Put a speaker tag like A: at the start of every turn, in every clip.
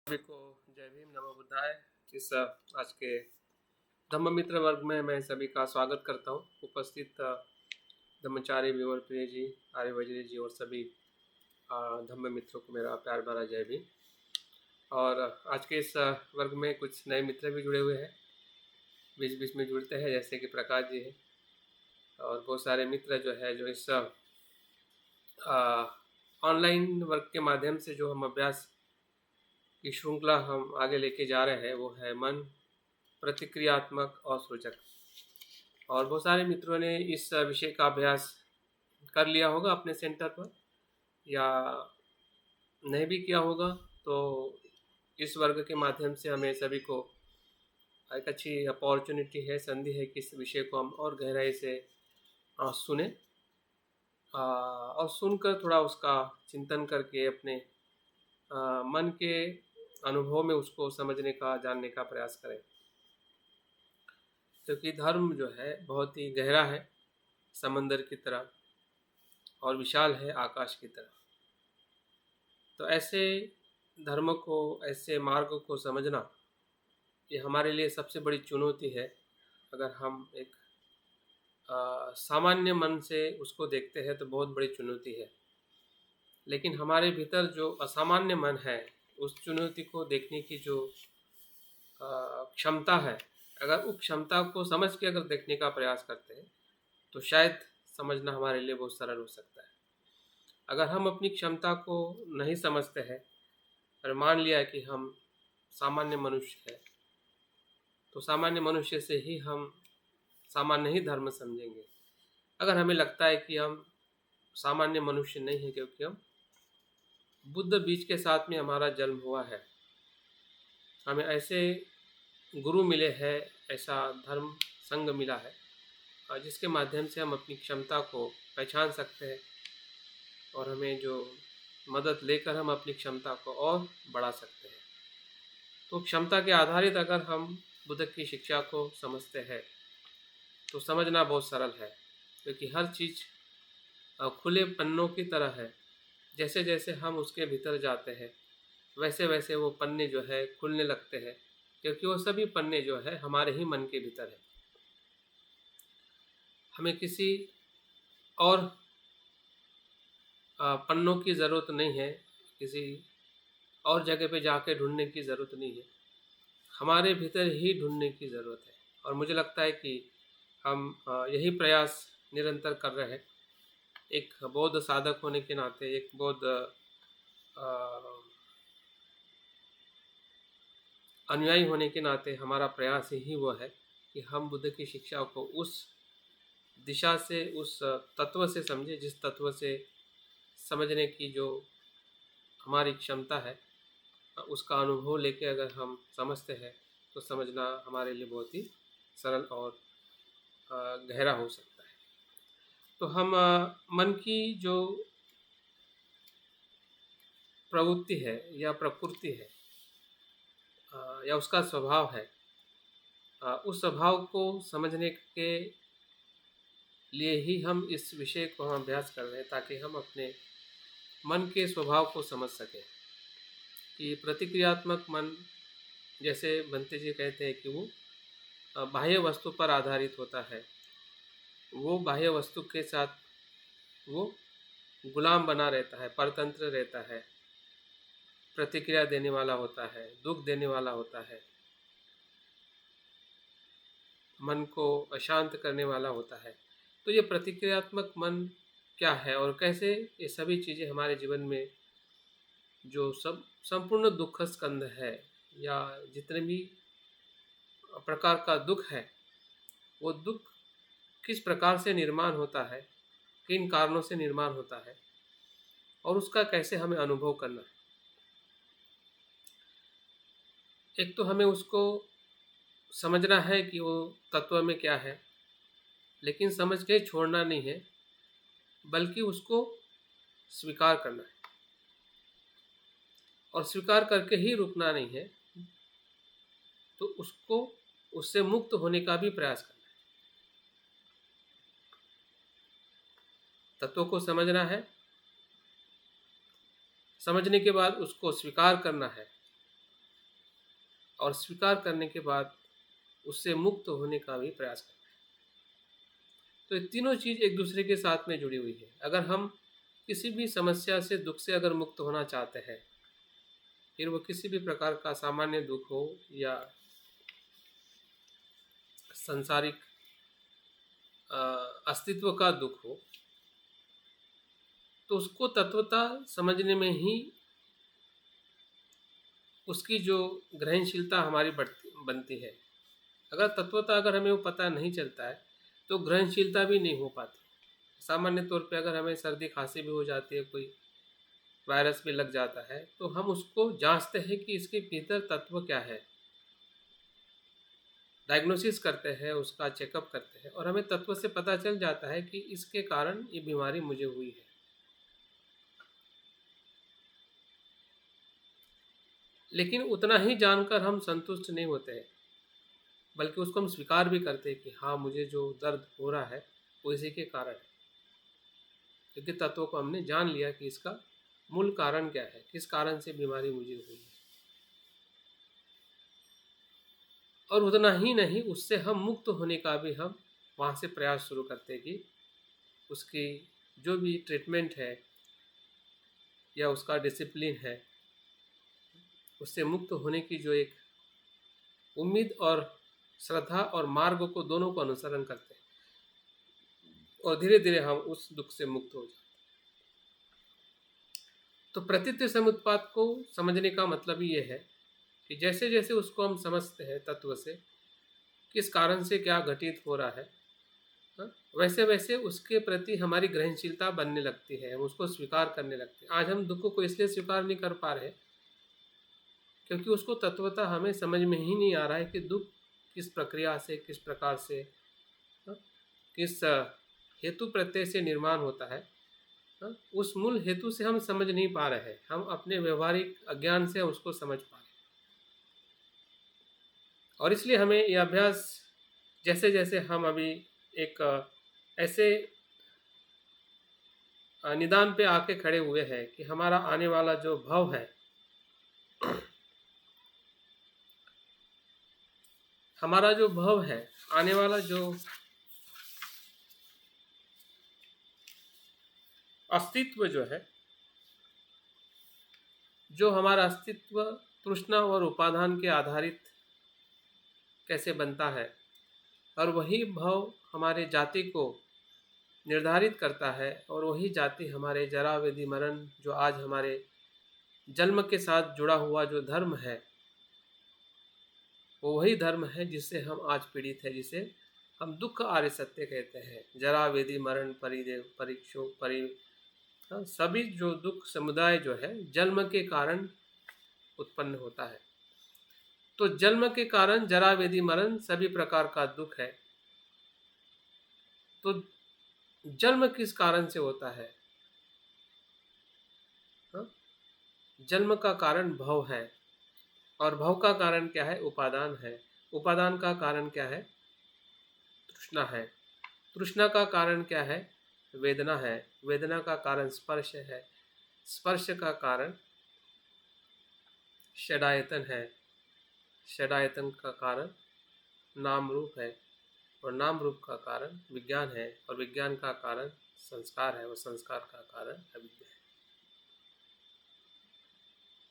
A: सभी को जय भीम, नमो बुद्धाय। इस आज के धम्म मित्र वर्ग में मैं सभी का स्वागत करता हूँ। उपस्थित धम्मचारी विमल प्रिय जी, आर्य वज्री जी और सभी धम्म मित्रों को मेरा प्यार भरा जय भीम। और आज के इस वर्ग में कुछ नए मित्र भी जुड़े हुए हैं, बीच बीच में जुड़ते हैं, जैसे कि प्रकाश जी हैं और बहुत सारे मित्र जो है जो इस ऑनलाइन वर्क के माध्यम से जो हम अभ्यास की श्रृंखला हम आगे लेके जा रहे हैं वो है मन प्रतिक्रियात्मक और सूचक। और बहुत सारे मित्रों ने इस विषय का अभ्यास कर लिया होगा अपने सेंटर पर, या नहीं भी किया होगा तो इस वर्ग के माध्यम से हमें सभी को एक अच्छी अपॉर्चुनिटी है, संधि है कि इस विषय को हम और गहराई से सुने और सुनकर थोड़ा उसका चिंतन करके अपने मन के अनुभव में उसको समझने का, जानने का प्रयास करें। क्योंकि धर्म जो है बहुत ही गहरा है, समंदर की तरह, और विशाल है आकाश की तरह। तो ऐसे धर्म को, ऐसे मार्ग को समझना ये हमारे लिए सबसे बड़ी चुनौती है। अगर हम एक सामान्य मन से उसको देखते हैं तो बहुत बड़ी चुनौती है, लेकिन हमारे भीतर जो असामान्य मन है उस चुनौती को देखने की जो क्षमता है, अगर उस क्षमता को समझ के अगर देखने का प्रयास करते हैं तो शायद समझना हमारे लिए बहुत सरल हो सकता है। अगर हम अपनी क्षमता को नहीं समझते हैं और मान लिया कि हम सामान्य मनुष्य हैं, तो सामान्य मनुष्य से ही हम सामान्य ही धर्म समझेंगे। अगर हमें लगता है कि हम सामान्य मनुष्य नहीं हैं क्योंकि हम बुद्ध बीज के साथ में हमारा जन्म हुआ है, हमें ऐसे गुरु मिले हैं, ऐसा धर्म संग मिला है जिसके माध्यम से हम अपनी क्षमता को पहचान सकते हैं और हमें जो मदद लेकर हम अपनी क्षमता को और बढ़ा सकते हैं। तो क्षमता के आधारित अगर हम बुद्ध की शिक्षा को समझते हैं तो समझना बहुत सरल है, क्योंकि हर चीज़ खुले पन्नों की तरह है। जैसे जैसे हम उसके भीतर जाते हैं वैसे वैसे वो पन्ने जो है खुलने लगते हैं, क्योंकि वो सभी पन्ने जो है हमारे ही मन के भीतर है। हमें किसी और पन्नों की ज़रूरत नहीं है, किसी और जगह पे जाके ढूंढने की ज़रूरत नहीं है, हमारे भीतर ही ढूंढने की ज़रूरत है। और मुझे लगता है कि हम यही प्रयास निरंतर कर रहे हैं। एक बौद्ध साधक होने के नाते, एक बौद्ध अनुयायी होने के नाते हमारा प्रयास ही वो है कि हम बुद्ध की शिक्षा को उस दिशा से, उस तत्व से समझे जिस तत्व से समझने की जो हमारी क्षमता है, उसका अनुभव लेके अगर हम समझते हैं तो समझना हमारे लिए बहुत ही सरल और गहरा हो सकता है। तो हम मन की जो प्रवृत्ति है या प्रकृति है या उसका स्वभाव है, उस स्वभाव को समझने के लिए ही हम इस विषय को हम अभ्यास कर रहे हैं, ताकि हम अपने मन के स्वभाव को समझ सकें। कि प्रतिक्रियात्मक मन, जैसे भंते जी कहते हैं कि वो बाह्य वस्तु पर आधारित होता है, वो बाह्य वस्तु के साथ वो गुलाम बना रहता है, परतंत्र रहता है, प्रतिक्रिया देने वाला होता है, दुख देने वाला होता है, मन को अशांत करने वाला होता है। तो ये प्रतिक्रियात्मक मन क्या है और कैसे ये सभी चीज़ें हमारे जीवन में जो सब संपूर्ण दुख स्कंध है, या जितने भी प्रकार का दुख है, वो दुख किस प्रकार से निर्माण होता है, किन कारणों से निर्माण होता है, और उसका कैसे हमें अनुभव करना है। एक तो हमें उसको समझना है कि वो तत्व में क्या है, लेकिन समझ के छोड़ना नहीं है, बल्कि उसको स्वीकार करना है, और स्वीकार करके ही रुकना नहीं है, तो उसको, उससे मुक्त होने का भी प्रयास करना है। तत्व को समझना है, समझने के बाद उसको स्वीकार करना है, और स्वीकार करने के बाद उससे मुक्त होने का भी प्रयास करना है। तो ये तीनों चीज़ एक दूसरे के साथ में जुड़ी हुई है। अगर हम किसी भी समस्या से, दुख से अगर मुक्त होना चाहते हैं, फिर वो किसी भी प्रकार का सामान्य दुख हो या संसारिक अस्तित्व का दुख हो, तो उसको तत्वतः समझने में ही उसकी जो ग्रहणशीलता हमारी बनती है। अगर तत्वतः अगर हमें वो पता नहीं चलता है तो ग्रहणशीलता भी नहीं हो पाती। सामान्य तौर पे अगर हमें सर्दी खांसी भी हो जाती है, कोई वायरस भी लग जाता है, तो हम उसको जांचते हैं कि इसके भीतर तत्व क्या है, डायग्नोसिस करते हैं, उसका चेकअप करते हैं और हमें तत्व से पता चल जाता है कि इसके कारण ये बीमारी मुझे हुई है। लेकिन उतना ही जानकर हम संतुष्ट नहीं होते हैं, बल्कि उसको हम स्वीकार भी करते हैं कि हाँ, मुझे जो दर्द हो रहा है वो इसी के कारण है, क्योंकि तत्वों को हमने जान लिया कि इसका मूल कारण क्या है, किस कारण से बीमारी मुझे हुई है। और उतना ही नहीं, उससे हम मुक्त होने का भी हम वहाँ से प्रयास शुरू करते हैं कि उसकी जो भी ट्रीटमेंट है या उसका डिसिप्लिन है, उससे मुक्त होने की जो एक उम्मीद और श्रद्धा और मार्ग को दोनों को अनुसरण करते हैं और धीरे धीरे हम उस दुख से मुक्त हो जाते हैं। तो प्रतीत्य समुत्पाद को समझने का मतलब ये है कि जैसे जैसे उसको हम समझते हैं तत्व से, किस कारण से क्या घटित हो रहा है, हाँ, वैसे वैसे उसके प्रति हमारी ग्रहणशीलता बनने लगती है, हम उसको स्वीकार करने लगते हैं। आज हम दुख को इसलिए स्वीकार नहीं कर पा रहे क्योंकि उसको तत्वतः हमें समझ में ही नहीं आ रहा है कि दुख किस प्रक्रिया से, किस प्रकार से, हाँ, किस हेतु प्रत्यय से निर्माण होता है। हाँ, उस मूल हेतु से हम समझ नहीं पा रहे हैं, हम अपने व्यवहारिक अज्ञान से उसको समझ पा रहे हैं। और इसलिए हमें यह अभ्यास, जैसे जैसे हम अभी एक ऐसे निदान पे आके खड़े हुए हैं कि हमारा आने वाला जो भव है, हमारा जो भव है, आने वाला जो अस्तित्व जो है, जो हमारा अस्तित्व तृष्णा और उपादान के आधारित कैसे बनता है, और वही भव हमारे जाति को निर्धारित करता है, और वही जाति हमारे जरा व्याधि मरण, जो आज हमारे जन्म के साथ जुड़ा हुआ जो धर्म है, वो वही धर्म है जिससे हम आज पीड़ित है, जिसे हम दुख आर्य सत्य कहते हैं। जरा व्याधि मरण परिदेव परीक्षो परि, हाँ, सभी जो दुख समुदाय जो है जन्म के कारण उत्पन्न होता है। तो जन्म के कारण जरा व्याधि मरण सभी प्रकार का दुख है। तो जन्म किस कारण से होता है? हाँ? जन्म का कारण भव है, और भव का कारण क्या है? उपादान है। उपादान का कारण क्या है? तृष्णा है। तृष्णा का कारण क्या है? वेदना है। वेदना का कारण स्पर्श है। स्पर्श का कारण षडायतन है। षडायतन का कारण नाम रूप है, और नाम रूप का कारण विज्ञान है, और विज्ञान का कारण संस्कार है, और संस्कार का कारण अविद्या है।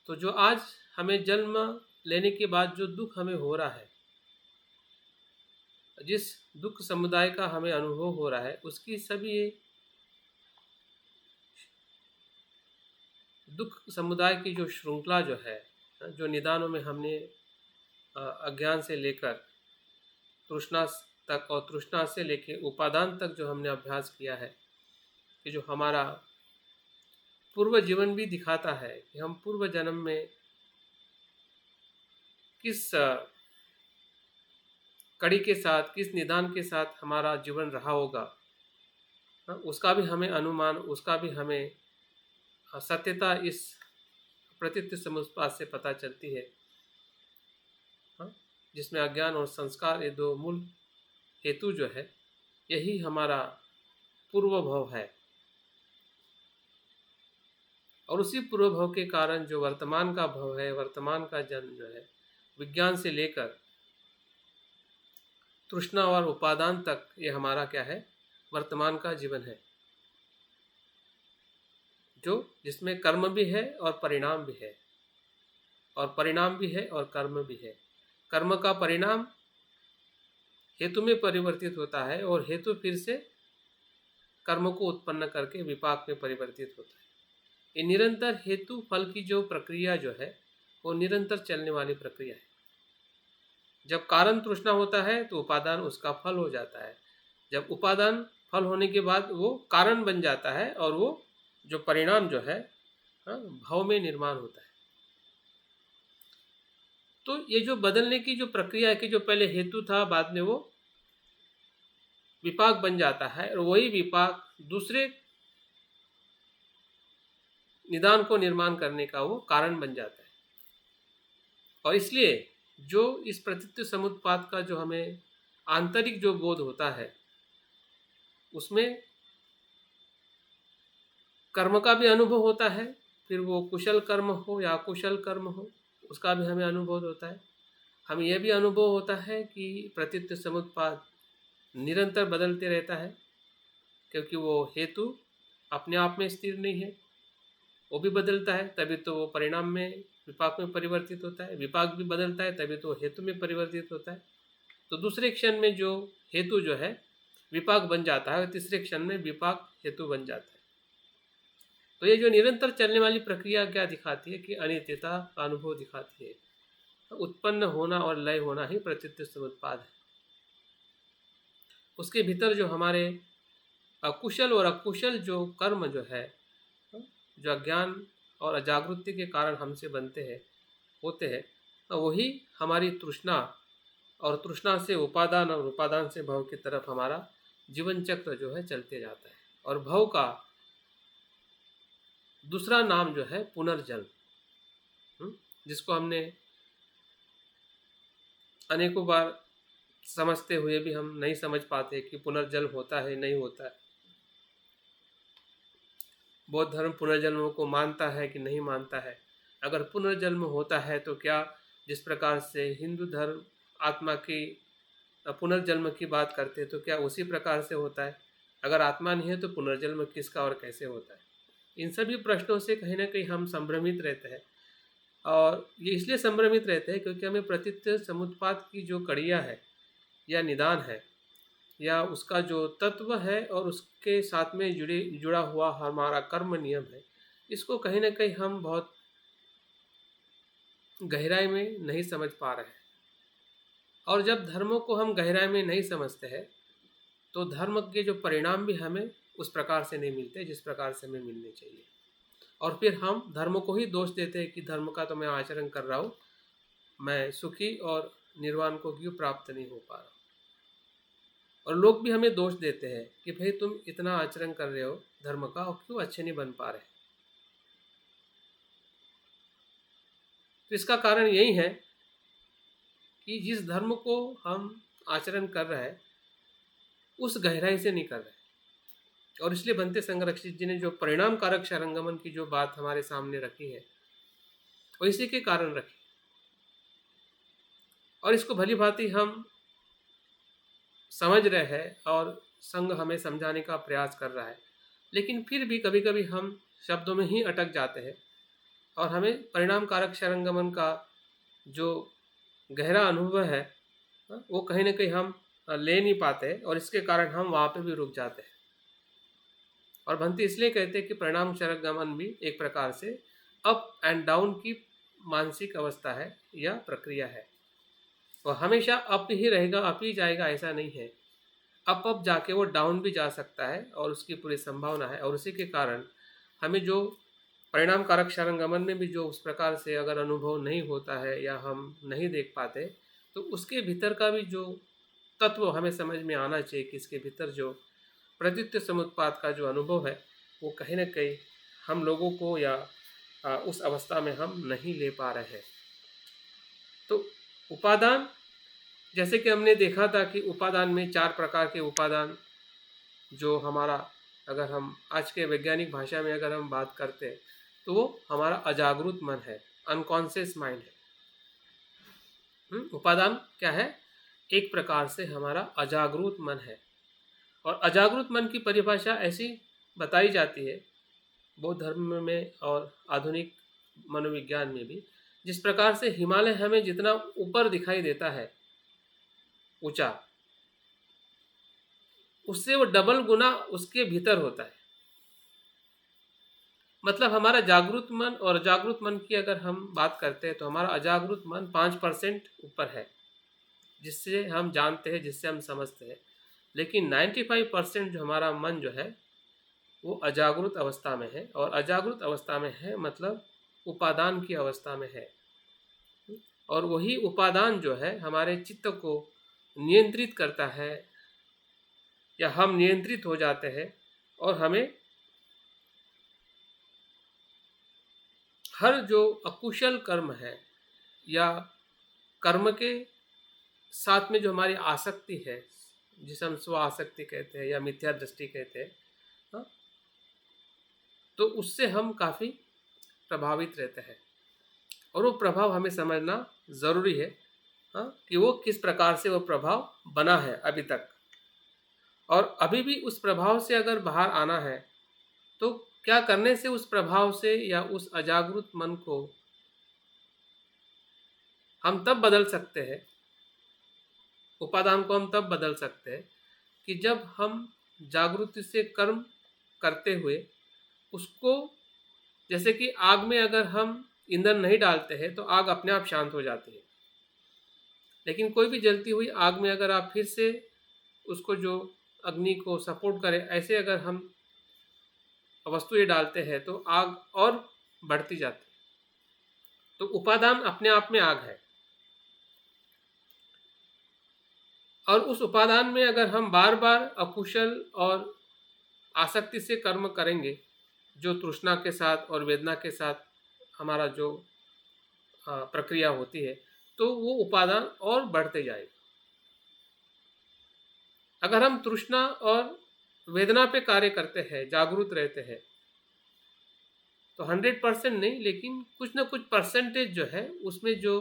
A: तो जो आज हमें जन्म लेने के बाद जो दुख हमें हो रहा है, जिस दुख समुदाय का हमें अनुभव हो रहा है, उसकी सभी दुख समुदाय की जो श्रृंखला जो है, जो निदानों में हमने अज्ञान से लेकर तृष्णा तक, और तृष्णा से लेकर उपादान तक जो हमने अभ्यास किया है, कि जो हमारा पूर्व जीवन भी दिखाता है कि हम पूर्व जन्म में किस कड़ी के साथ, किस निदान के साथ हमारा जीवन रहा होगा, उसका भी हमें अनुमान, उसका भी हमें सत्यता इस प्रतीत्य समुत्पाद से पता चलती है, जिसमें अज्ञान और संस्कार ये दो मूल हेतु जो है, यही हमारा पूर्व भव है। और उसी पूर्व भव के कारण जो वर्तमान का भव है, वर्तमान का जन्म जो है, विज्ञान से लेकर तृष्णा और उपादान तक, ये हमारा क्या है, वर्तमान का जीवन है, जो जिसमें कर्म भी है और परिणाम भी है, और परिणाम भी है और कर्म भी है। कर्म का परिणाम हेतु में परिवर्तित होता है और हेतु फिर से कर्म को उत्पन्न करके विपाक में परिवर्तित होता है। ये निरंतर हेतु फल की जो प्रक्रिया जो है वो निरंतर चलने वाली प्रक्रिया है। जब कारण तृष्णा होता है तो उपादान उसका फल हो जाता है। जब उपादान फल होने के बाद वो कारण बन जाता है और वो जो परिणाम जो है भाव में निर्माण होता है। तो ये जो बदलने की जो प्रक्रिया है कि जो पहले हेतु था बाद में वो विपाक बन जाता है और वही विपाक दूसरे निदान को निर्माण करने का वो कारण बन जाता है। और इसलिए जो इस प्रतीत्व समुत्पाद का जो हमें आंतरिक जो बोध होता है उसमें कर्म का भी अनुभव होता है, फिर वो कुशल कर्म हो या अकुशल कर्म हो उसका भी हमें अनुभव होता है। हमें यह भी अनुभव होता है कि प्रतीत्व समुत्पाद निरंतर बदलते रहता है, क्योंकि वो हेतु अपने आप में स्थिर नहीं है, वो भी बदलता है, तभी तो वो परिणाम में विपाक में परिवर्तित होता है। विपाक भी बदलता है तभी तो हेतु में परिवर्तित होता है। तो दूसरे क्षण में जो हेतु जो है विपाक बन जाता है और तीसरे क्षण में विपाक हेतु बन जाता है। तो ये जो निरंतर चलने वाली प्रक्रिया क्या दिखाती है कि अनित्यता का अनुभव दिखाती है। तो उत्पन्न होना और लय होना ही प्रतीत्व समुत्पाद है। उसके भीतर जो हमारे अकुशल और अकुशल जो कर्म जो है, जो अज्ञान और अजागृति के कारण हमसे बनते हैं होते हैं, वही हमारी तृष्णा और तृष्णा से उपादान और उपादान से भव की तरफ हमारा जीवन चक्र जो है चलते जाता है। और भव का दूसरा नाम जो है पुनर्जन्म, जिसको हमने अनेकों बार समझते हुए भी हम नहीं समझ पाते कि पुनर्जन्म होता है नहीं होता है। बौद्ध धर्म पुनर्जन्म को मानता है कि नहीं मानता है। अगर पुनर्जन्म होता है तो क्या जिस प्रकार से हिंदू धर्म आत्मा की पुनर्जन्म की बात करते हैं तो क्या उसी प्रकार से होता है? अगर आत्मा नहीं है तो पुनर्जन्म किसका और कैसे होता है? इन सभी प्रश्नों से कहीं ना कहीं हम संभ्रमित रहते हैं। और ये इसलिए संभ्रमित रहते हैं क्योंकि हमें प्रतीत्व समुत्पाद की जो कड़िया है या निदान है या उसका जो तत्व है और उसके साथ में जुड़ा हुआ हमारा कर्म नियम है, इसको कहीं ना कहीं हम बहुत गहराई में नहीं समझ पा रहे हैं। और जब धर्मों को हम गहराई में नहीं समझते हैं तो धर्म के जो परिणाम भी हमें उस प्रकार से नहीं मिलते जिस प्रकार से हमें मिलने चाहिए। और फिर हम धर्म को ही दोष देते हैं कि धर्म का तो मैं आचरण कर रहा हूँ, मैं सुखी और निर्वाण को क्यों प्राप्त नहीं हो पा रहा। और लोग भी हमें दोष देते हैं कि भाई तुम इतना आचरण कर रहे हो धर्म का और क्यों अच्छे नहीं बन पा रहे। तो इसका कारण यही है कि जिस धर्म को हम आचरण कर रहे हैं उस गहराई से नहीं कर रहे। और इसलिए भंते संरक्षित जी ने जो परिणाम कारक शरणगमन की जो बात हमारे सामने रखी है वो इसी के कारण रखी। और इसको भली भांति हम समझ रहे हैं और संघ हमें समझाने का प्रयास कर रहा है, लेकिन फिर भी कभी कभी हम शब्दों में ही अटक जाते हैं और हमें परिणाम कारक शरणगमन का जो गहरा अनुभव है वो कहीं ना कहीं हम ले नहीं पाते और इसके कारण हम वहाँ पे भी रुक जाते हैं। और भंती इसलिए कहते हैं कि परिणाम शरणगमन भी एक प्रकार से अप एंड डाउन की मानसिक अवस्था है या प्रक्रिया है। और हमेशा अप ही रहेगा, अप ही जाएगा ऐसा नहीं है। अप जाके वो डाउन भी जा सकता है और उसकी पूरी संभावना है। और उसी के कारण हमें जो परिणाम कारक शरणगमन में भी जो उस प्रकार से अगर अनुभव नहीं होता है या हम नहीं देख पाते तो उसके भीतर का भी जो तत्व हमें समझ में आना चाहिए कि इसके भीतर जो प्रतीत्व समुत्पाद का जो अनुभव है वो कहीं ना कहीं हम लोगों को या उस अवस्था में हम नहीं ले पा रहे हैं। तो उपादान, जैसे कि हमने देखा था कि उपादान में 4 प्रकार के उपादान जो हमारा, अगर हम आज के वैज्ञानिक भाषा में अगर हम बात करते हैं तो वो हमारा अजागृत मन है, अनकॉन्शियस माइंड है। उपादान क्या है? एक प्रकार से हमारा अजागरूक मन है। और अजागरूक मन की परिभाषा ऐसी बताई जाती है बौद्ध धर्म में और आधुनिक मनोविज्ञान में भी, जिस प्रकार से हिमालय हमें जितना ऊपर दिखाई देता है ऊंचा, उससे वो डबल गुना उसके भीतर होता है। मतलब हमारा जागरूक मन और अजागरूक मन की अगर हम बात करते हैं तो हमारा अजागरूक मन 5% ऊपर है, जिससे हम जानते हैं, जिससे हम समझते हैं। लेकिन 95% जो हमारा मन जो है वो अजागरूक अवस्था में है। और अजागरूक अवस्था में है मतलब उपादान की अवस्था में है। और वही उपादान जो है हमारे चित्त को नियंत्रित करता है, या हम नियंत्रित हो जाते हैं। और हमें हर जो अकुशल कर्म है या कर्म के साथ में जो हमारी आसक्ति है, जिसे हम स्व आसक्ति कहते हैं या मिथ्या दृष्टि कहते हैं, हाँ, तो उससे हम काफ़ी प्रभावित रहते हैं। और वो प्रभाव हमें समझना ज़रूरी है, हाँ, कि वो किस प्रकार से वो प्रभाव बना है अभी तक। और अभी भी उस प्रभाव से अगर बाहर आना है तो क्या करने से उस प्रभाव से या उस अजागरूक मन को हम तब बदल सकते हैं, उपादान को हम तब बदल सकते हैं कि जब हम जागृति से कर्म करते हुए उसको, जैसे कि आग में अगर हम ईंधन नहीं डालते हैं तो आग अपने आप शांत हो जाती है। लेकिन कोई भी जलती हुई आग में अगर आप फिर से उसको, जो अग्नि को सपोर्ट करे, ऐसे अगर हम वस्तु ये डालते हैं तो आग और बढ़ती जाती है। तो उपादान अपने आप में आग है। और उस उपादान में अगर हम बार बार अकुशल और आसक्ति से कर्म करेंगे, जो तृष्णा के साथ और वेदना के साथ हमारा जो प्रक्रिया होती है, तो वो उपादान और बढ़ते जाएगा। अगर हम तृष्णा और वेदना पे कार्य करते हैं, जागरूक रहते हैं, तो 100% नहीं, लेकिन कुछ ना कुछ परसेंटेज जो है उसमें जो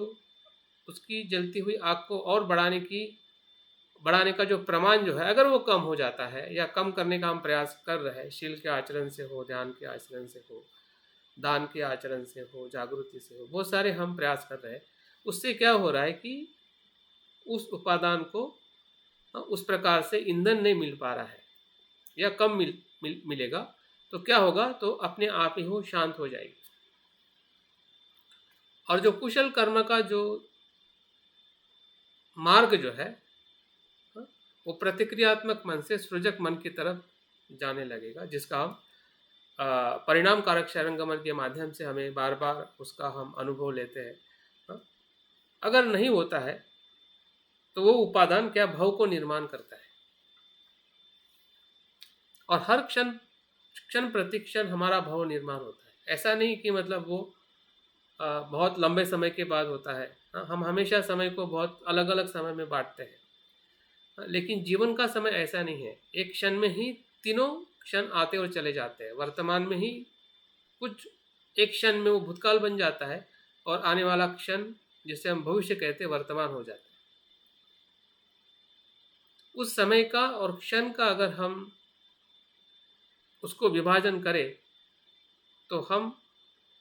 A: उसकी जलती हुई आग को और बढ़ाने का जो प्रमाण जो है, अगर वो कम हो जाता है या कम करने का हम प्रयास कर रहे हैं, शील के आचरण से हो, ध्यान के आचरण से हो, दान के आचरण से हो, जागृति से हो, बहुत सारे हम प्रयास कर रहे हैं, उससे क्या हो रहा है कि उस उपादान को उस प्रकार से ईंधन नहीं मिल पा रहा है या कम मिलेगा। तो क्या होगा, तो अपने आप ही वो शांत हो जाएगी। और जो कुशल कर्म का जो मार्ग जो है वो प्रतिक्रियात्मक मन से सृजक मन की तरफ जाने लगेगा, जिसका हम परिणाम कारक शरणगमन के माध्यम से हमें बार बार उसका हम अनुभव लेते हैं। अगर नहीं होता है तो वो उपादान क्या भव को निर्माण करता है। और हर क्षण क्षण प्रतिक्षण हमारा भव निर्माण होता है। ऐसा नहीं कि मतलब वो बहुत लंबे समय के बाद होता है। हम हमेशा समय को बहुत अलग अलग समय में बांटते हैं, लेकिन जीवन का समय ऐसा नहीं है। एक क्षण में ही तीनों क्षण आते और चले जाते हैं। वर्तमान में ही कुछ एक क्षण में वो भूतकाल बन जाता है और आने वाला क्षण, जिसे हम भविष्य कहते हैं, वर्तमान हो जाता है। उस समय का और क्षण का अगर हम उसको विभाजन करें तो हम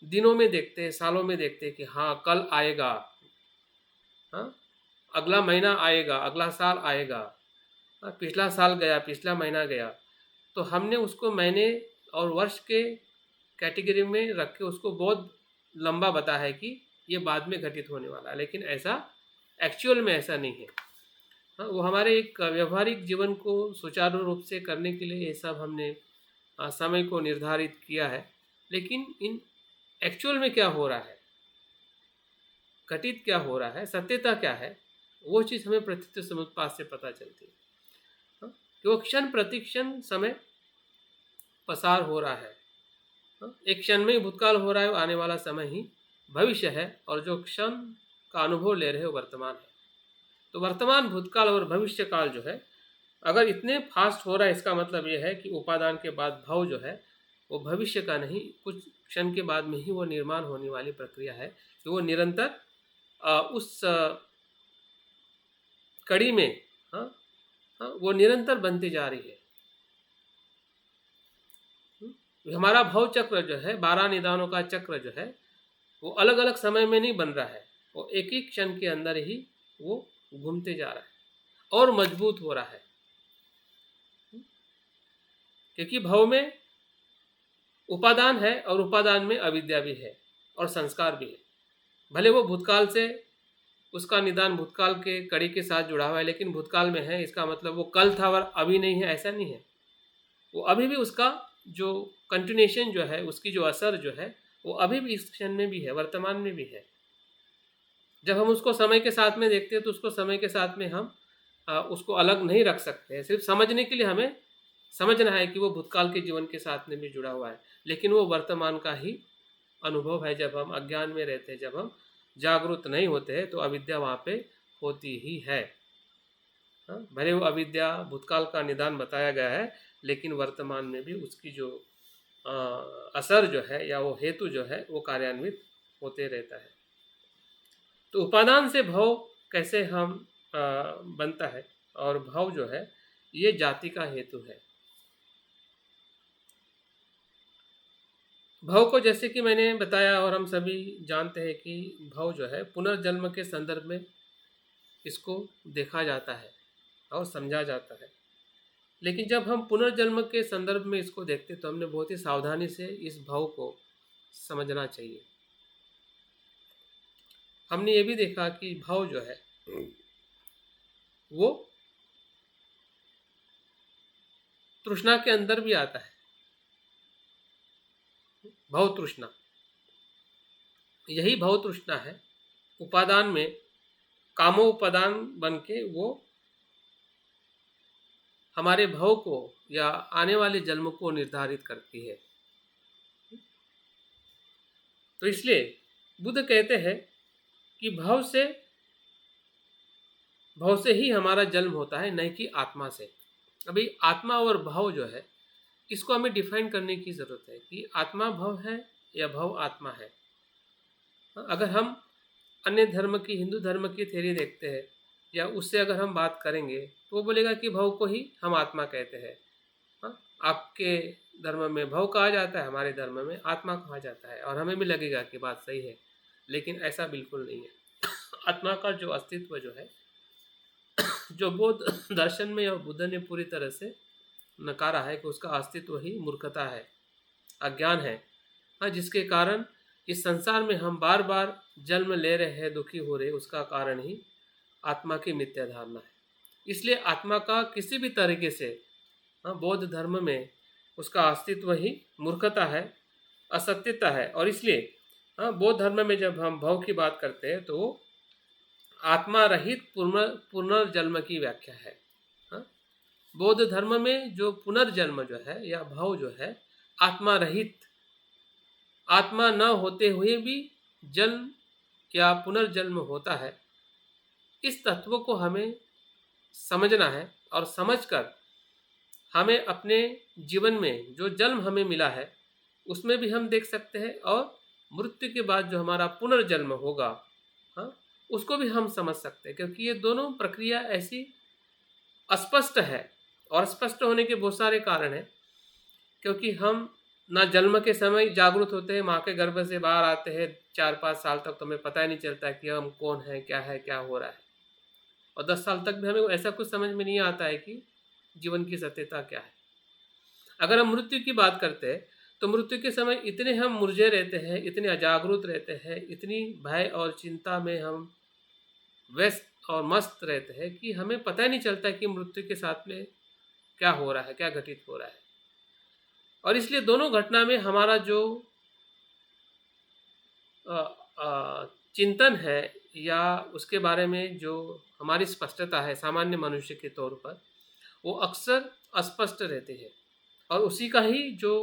A: दिनों में देखते हैं, सालों में देखते हैं कि हाँ कल आएगा, हाँ अगला महीना आएगा, अगला साल आएगा, पिछला साल गया, पिछला महीना गया। तो हमने उसको महीने और वर्ष के कैटेगरी में रख के उसको बहुत लंबा बताया है कि ये बाद में घटित होने वाला है, लेकिन ऐसा एक्चुअल में ऐसा नहीं है। हाँ, वो हमारे एक व्यवहारिक जीवन को सुचारू रूप से करने के लिए ये सब हमने समय को निर्धारित किया है, लेकिन इन एक्चुअल में क्या हो रहा है, घटित क्या हो रहा है, सत्यता क्या है, वो चीज़ हमें प्रतीत समुत्पाद से पता चलती है। कि वो क्षण प्रतिक्षण समय पसार हो रहा है। एक क्षण में ही भूतकाल हो रहा है, आने वाला समय ही भविष्य है, और जो क्षण का अनुभव ले रहे हो वर्तमान है। तो वर्तमान, भूतकाल और भविष्य काल जो है अगर इतने फास्ट हो रहा है, इसका मतलब ये है कि उपादान के बाद भाव जो है वो भविष्य का नहीं, कुछ क्षण के बाद में ही वो निर्माण होने वाली प्रक्रिया है। कि वो निरंतर उस कड़ी में हाँ वो निरंतर बनती जा रही है। हमारा भव चक्र जो है, 12 निदानों का चक्र जो है, वो अलग अलग समय में नहीं बन रहा है, वो एक ही क्षण के अंदर ही वो घूमते जा रहा है और मजबूत हो रहा है। क्योंकि भव में उपादान है और उपादान में अविद्या भी है और संस्कार भी है। भले वो भूतकाल से उसका निदान भूतकाल के कड़ी के साथ जुड़ा हुआ है, लेकिन भूतकाल में है, इसका मतलब वो कल था और अभी नहीं है, ऐसा नहीं है। वो अभी भी उसका जो कंटिन्यूएशन जो है, उसकी जो असर जो है, वो अभी भी इस क्षण में भी है, वर्तमान में भी है। जब हम उसको समय के साथ में देखते हैं तो उसको समय के साथ में हम उसको अलग नहीं रख सकते हैं। सिर्फ समझने के लिए हमें समझना है कि वो भूतकाल के जीवन के साथ में भी जुड़ा हुआ है, लेकिन वो वर्तमान का ही अनुभव है। जब हम अज्ञान में रहते हैं, जब हम जागरूक नहीं होते हैं, तो अविद्या वहाँ पे होती ही है। भले वो अविद्या भूतकाल का निदान बताया गया है, लेकिन वर्तमान में भी उसकी जो असर जो है या वो हेतु जो है वो कार्यान्वित होते रहता है। तो उपादान से भव कैसे हम बनता है, और भव जो है ये जाति का हेतु है। भव को जैसे कि मैंने बताया और हम सभी जानते हैं कि भव जो है पुनर्जन्म के संदर्भ में इसको देखा जाता है और समझा जाता है। लेकिन जब हम पुनर्जन्म के संदर्भ में इसको देखते तो हमने बहुत ही सावधानी से इस भव को समझना चाहिए। हमने ये भी देखा कि भव जो है वो तृष्णा के अंदर भी आता है। भव तृष्णा, यही भव तृष्णा है उपादान में कामोपादान बन के वो हमारे भव को या आने वाले जन्म को निर्धारित करती है। तो इसलिए बुद्ध कहते हैं कि भव से ही हमारा जन्म होता है, नहीं कि आत्मा से। अभी आत्मा और भव जो है इसको हमें डिफाइन करने की ज़रूरत है कि आत्मा भव है या भव आत्मा है। अगर हम अन्य धर्म की, हिंदू धर्म की थ्योरी देखते हैं या उससे अगर हम बात करेंगे तो वो बोलेगा कि भव को ही हम आत्मा कहते हैं। आपके धर्म में भव कहा जाता है, हमारे धर्म में आत्मा कहा जाता है, और हमें भी लगेगा कि बात सही है, लेकिन ऐसा बिल्कुल नहीं है। आत्मा का जो अस्तित्व जो है, जो बौद्ध दर्शन में और बुद्ध ने पूरी तरह से नकारा है कि उसका अस्तित्व ही मूर्खता है, अज्ञान है। जिसके कारण इस संसार में हम बार बार जन्म ले रहे हैं, दुखी हो रहे, उसका कारण ही आत्मा की मिथ्या धारणा है। इसलिए आत्मा का किसी भी तरीके से बौद्ध धर्म में उसका अस्तित्व ही मूर्खता है, असत्यता है। और इसलिए बौद्ध धर्म में जब हम भव की बात करते हैं तो आत्मा रहित पुनर्जन्म की व्याख्या है। बौद्ध धर्म में जो पुनर्जन्म जो है या भव जो है आत्मा रहित, आत्मा न होते हुए भी जन्म या पुनर्जन्म होता है। इस तत्व को हमें समझना है और समझकर हमें अपने जीवन में जो जन्म हमें मिला है उसमें भी हम देख सकते हैं, और मृत्यु के बाद जो हमारा पुनर्जन्म होगा उसको भी हम समझ सकते हैं। क्योंकि ये दोनों प्रक्रिया ऐसी अस्पष्ट है, और स्पष्ट होने के बहुत सारे कारण हैं। क्योंकि हम ना जन्म के समय जागरूक होते हैं, माँ के गर्भ से बाहर आते हैं 4-5 साल तक तो हमें पता ही नहीं चलता है कि हम कौन है, क्या है, क्या हो रहा है। और 10 साल तक भी हमें ऐसा कुछ समझ में नहीं आता है कि जीवन की सत्यता क्या है। अगर हम मृत्यु की बात करते हैं तो मृत्यु के समय इतने हम मुरझे रहते हैं, इतने अजागरूक रहते हैं, इतनी भय और चिंता में हम व्यस्त और मस्त रहते हैं कि हमें पता ही नहीं चलता कि मृत्यु के साथ में क्या हो रहा है, क्या घटित हो रहा है। और इसलिए दोनों घटना में हमारा जो चिंतन है या उसके बारे में जो हमारी स्पष्टता है सामान्य मनुष्य के तौर पर, वो अक्सर अस्पष्ट रहते हैं। और उसी का ही जो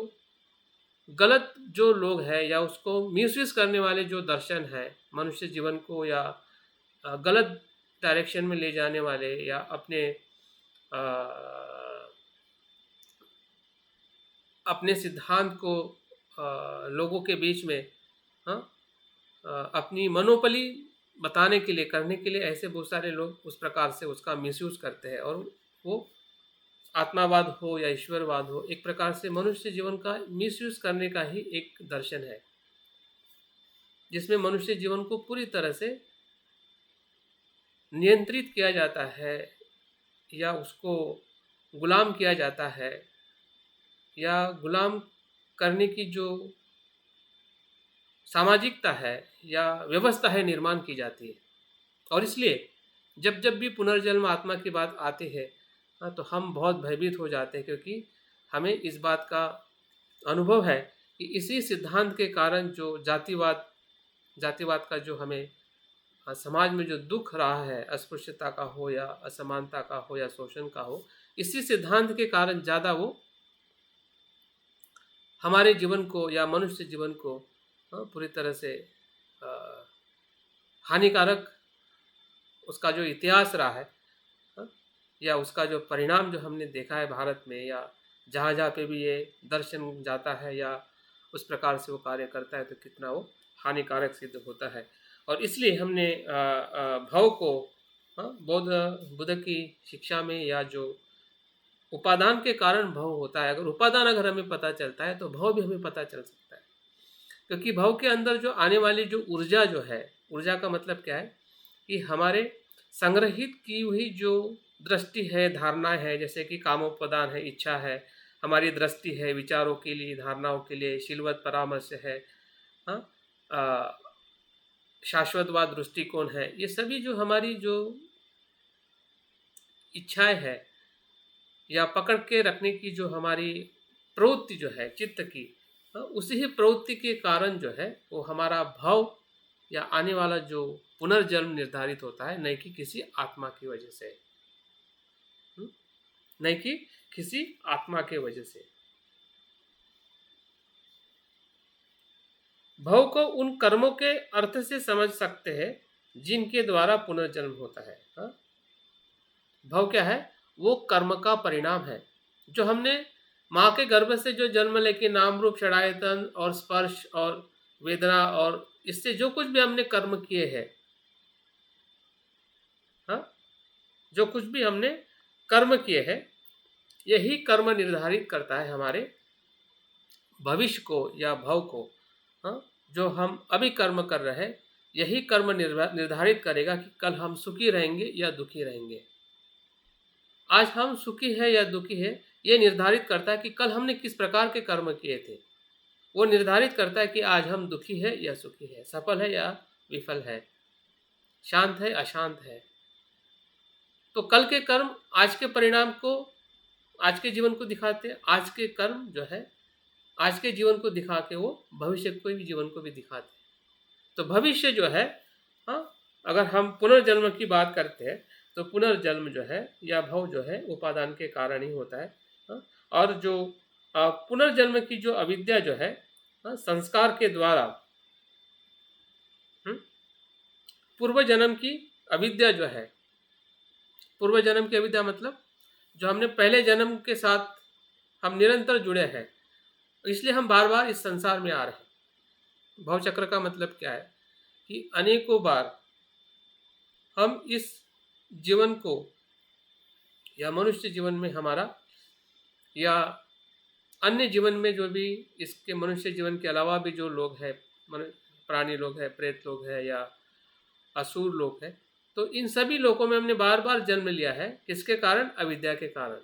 A: गलत जो लोग हैं या उसको मिसयूज करने वाले जो दर्शन है मनुष्य जीवन को, या गलत डायरेक्शन में ले जाने वाले, या अपने सिद्धांत को लोगों के बीच में अपनी मनोपली बताने के लिए, करने के लिए ऐसे बहुत सारे लोग उस प्रकार से उसका मिसयूज करते हैं। और वो आत्मावाद हो या ईश्वरवाद हो, एक प्रकार से मनुष्य जीवन का मिसयूज करने का ही एक दर्शन है, जिसमें मनुष्य जीवन को पूरी तरह से नियंत्रित किया जाता है या उसको गुलाम किया जाता है, या गुलाम करने की जो सामाजिकता है या व्यवस्था है निर्माण की जाती है। और इसलिए जब जब भी पुनर्जन्म आत्मा की बात आती है, तो हम बहुत भयभीत हो जाते हैं, क्योंकि हमें इस बात का अनुभव है कि इसी सिद्धांत के कारण जो जातिवाद का जो हमें समाज में जो दुख रहा है, अस्पृश्यता का हो या असमानता का हो या शोषण का हो, इसी सिद्धांत के कारण ज़्यादा वो हमारे जीवन को या मनुष्य जीवन को पूरी तरह से हानिकारक उसका जो इतिहास रहा है, या उसका जो परिणाम जो हमने देखा है भारत में, या जहाँ जहाँ पे भी ये दर्शन जाता है या उस प्रकार से वो कार्य करता है, तो कितना वो हानिकारक सिद्ध होता है। और इसलिए हमने भाव को बुद्ध की शिक्षा में, या जो उपादान के कारण भव होता है, अगर उपादान अगर हमें पता चलता है तो भव भी हमें पता चल सकता है। क्योंकि भव के अंदर जो आने वाली जो ऊर्जा जो है, ऊर्जा का मतलब क्या है कि हमारे संग्रहित की हुई जो दृष्टि है, धारणाएं है, जैसे कि कामोपादान है, इच्छा है, हमारी दृष्टि है विचारों के लिए, धारणाओं के लिए, शीलवत परामर्श है, शाश्वतवाद दृष्टिकोण है, ये सभी जो हमारी जो इच्छाएं है या पकड़ के रखने की जो हमारी प्रवृत्ति जो है चित्त की, उसी ही प्रवृत्ति के कारण जो है वो हमारा भाव या आने वाला जो पुनर्जन्म निर्धारित होता है, नहीं कि किसी आत्मा की वजह से, नहीं कि किसी आत्मा के वजह से। भव को उन कर्मों के अर्थ से समझ सकते हैं जिनके द्वारा पुनर्जन्म होता है। भव क्या है? वो कर्म का परिणाम है, जो हमने माँ के गर्भ से जो जन्म लेके नाम रूप षडायतन और स्पर्श और वेदना और इससे जो कुछ भी हमने कर्म किए हैं, जो कुछ भी हमने कर्म किए हैं, यही कर्म निर्धारित करता है हमारे भविष्य को या भव को। जो हम अभी कर्म कर रहे हैं, यही कर्म निर्धारित करेगा कि कल हम सुखी रहेंगे या दुखी रहेंगे। आज हम सुखी है या दुखी है, ये निर्धारित करता है कि कल हमने किस प्रकार के कर्म किए थे। वो निर्धारित करता है कि आज हम दुखी है या सुखी है, सफल है या विफल है, शांत है अशांत है। तो कल के कर्म आज के परिणाम को, आज के जीवन को दिखाते हैं। आज के कर्म जो है आज के जीवन को दिखा के वो भविष्य के भी जीवन को भी दिखाते हैं। तो भविष्य जो है, अगर हम पुनर्जन्म की बात करते हैं तो पुनर्जन्म जो है या भव जो है उपादान के कारण ही होता है। और जो पुनर्जन्म की जो अविद्या जो है, संस्कार के द्वारा, पूर्व जन्म की अविद्या जो है, पूर्व जन्म की अविद्या मतलब जो हमने पहले जन्म के साथ हम निरंतर जुड़े हैं, इसलिए हम बार बार इस संसार में आ रहे हैं। भवचक्र का मतलब क्या है कि अनेकों बार हम इस जीवन को या मनुष्य जीवन में हमारा या अन्य जीवन में जो भी इसके मनुष्य जीवन के अलावा भी जो लोग हैं, प्राणी लोग हैं, प्रेत लोग हैं या असुर लोग हैं, तो इन सभी लोगों में हमने बार बार जन्म लिया है। किसके कारण? अविद्या के कारण।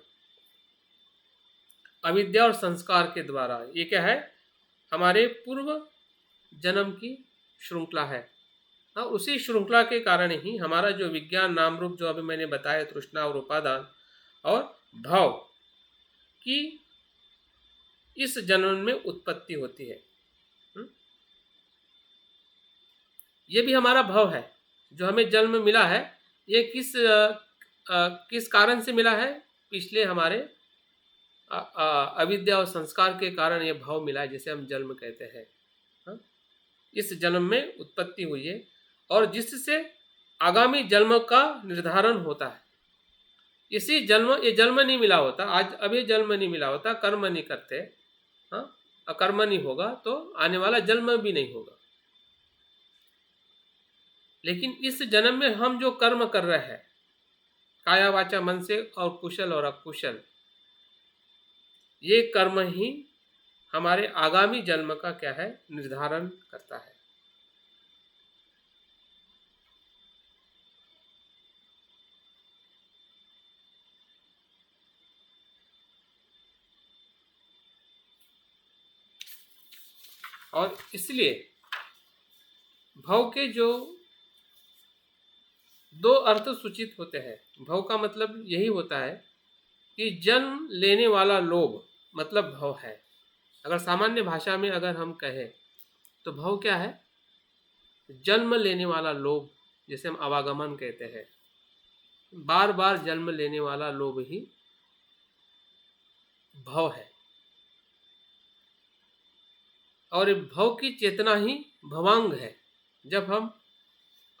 A: अविद्या और संस्कार के द्वारा। ये क्या है? हमारे पूर्व जन्म की श्रृंखला है। उसी श्रृंखला के कारण ही हमारा जो विज्ञान नाम रूप जो अभी मैंने बताया, तृष्णा और उपादान और भाव की इस जन्म में उत्पत्ति होती है। ये भी हमारा भाव है जो हमें जन्म मिला है। ये किस कारण से मिला है? पिछले हमारे अविद्या और संस्कार के कारण ये भाव मिला है, जिसे हम जन्म कहते हैं। इस जन्म में उत्पत्ति हुई है और जिससे आगामी जन्म का निर्धारण होता है। ये जन्म नहीं मिला होता, आज अभी जन्म नहीं मिला होता, कर्म नहीं करते, अकर्म नहीं होगा तो आने वाला जन्म भी नहीं होगा। लेकिन इस जन्म में हम जो कर्म कर रहे हैं काया वाचा मन से और कुशल और अकुशल, ये कर्म ही हमारे आगामी जन्म का क्या है निर्धारण करता है। और इसलिए भव के जो दो अर्थ सूचित होते हैं, भव का मतलब यही होता है कि जन्म लेने वाला लोभ मतलब भव है। अगर सामान्य भाषा में अगर हम कहें तो भव क्या है, जन्म लेने वाला लोभ, जैसे हम आवागमन कहते हैं, बार बार जन्म लेने वाला लोभ ही भव है। और भव की चेतना ही भवांग है। जब हम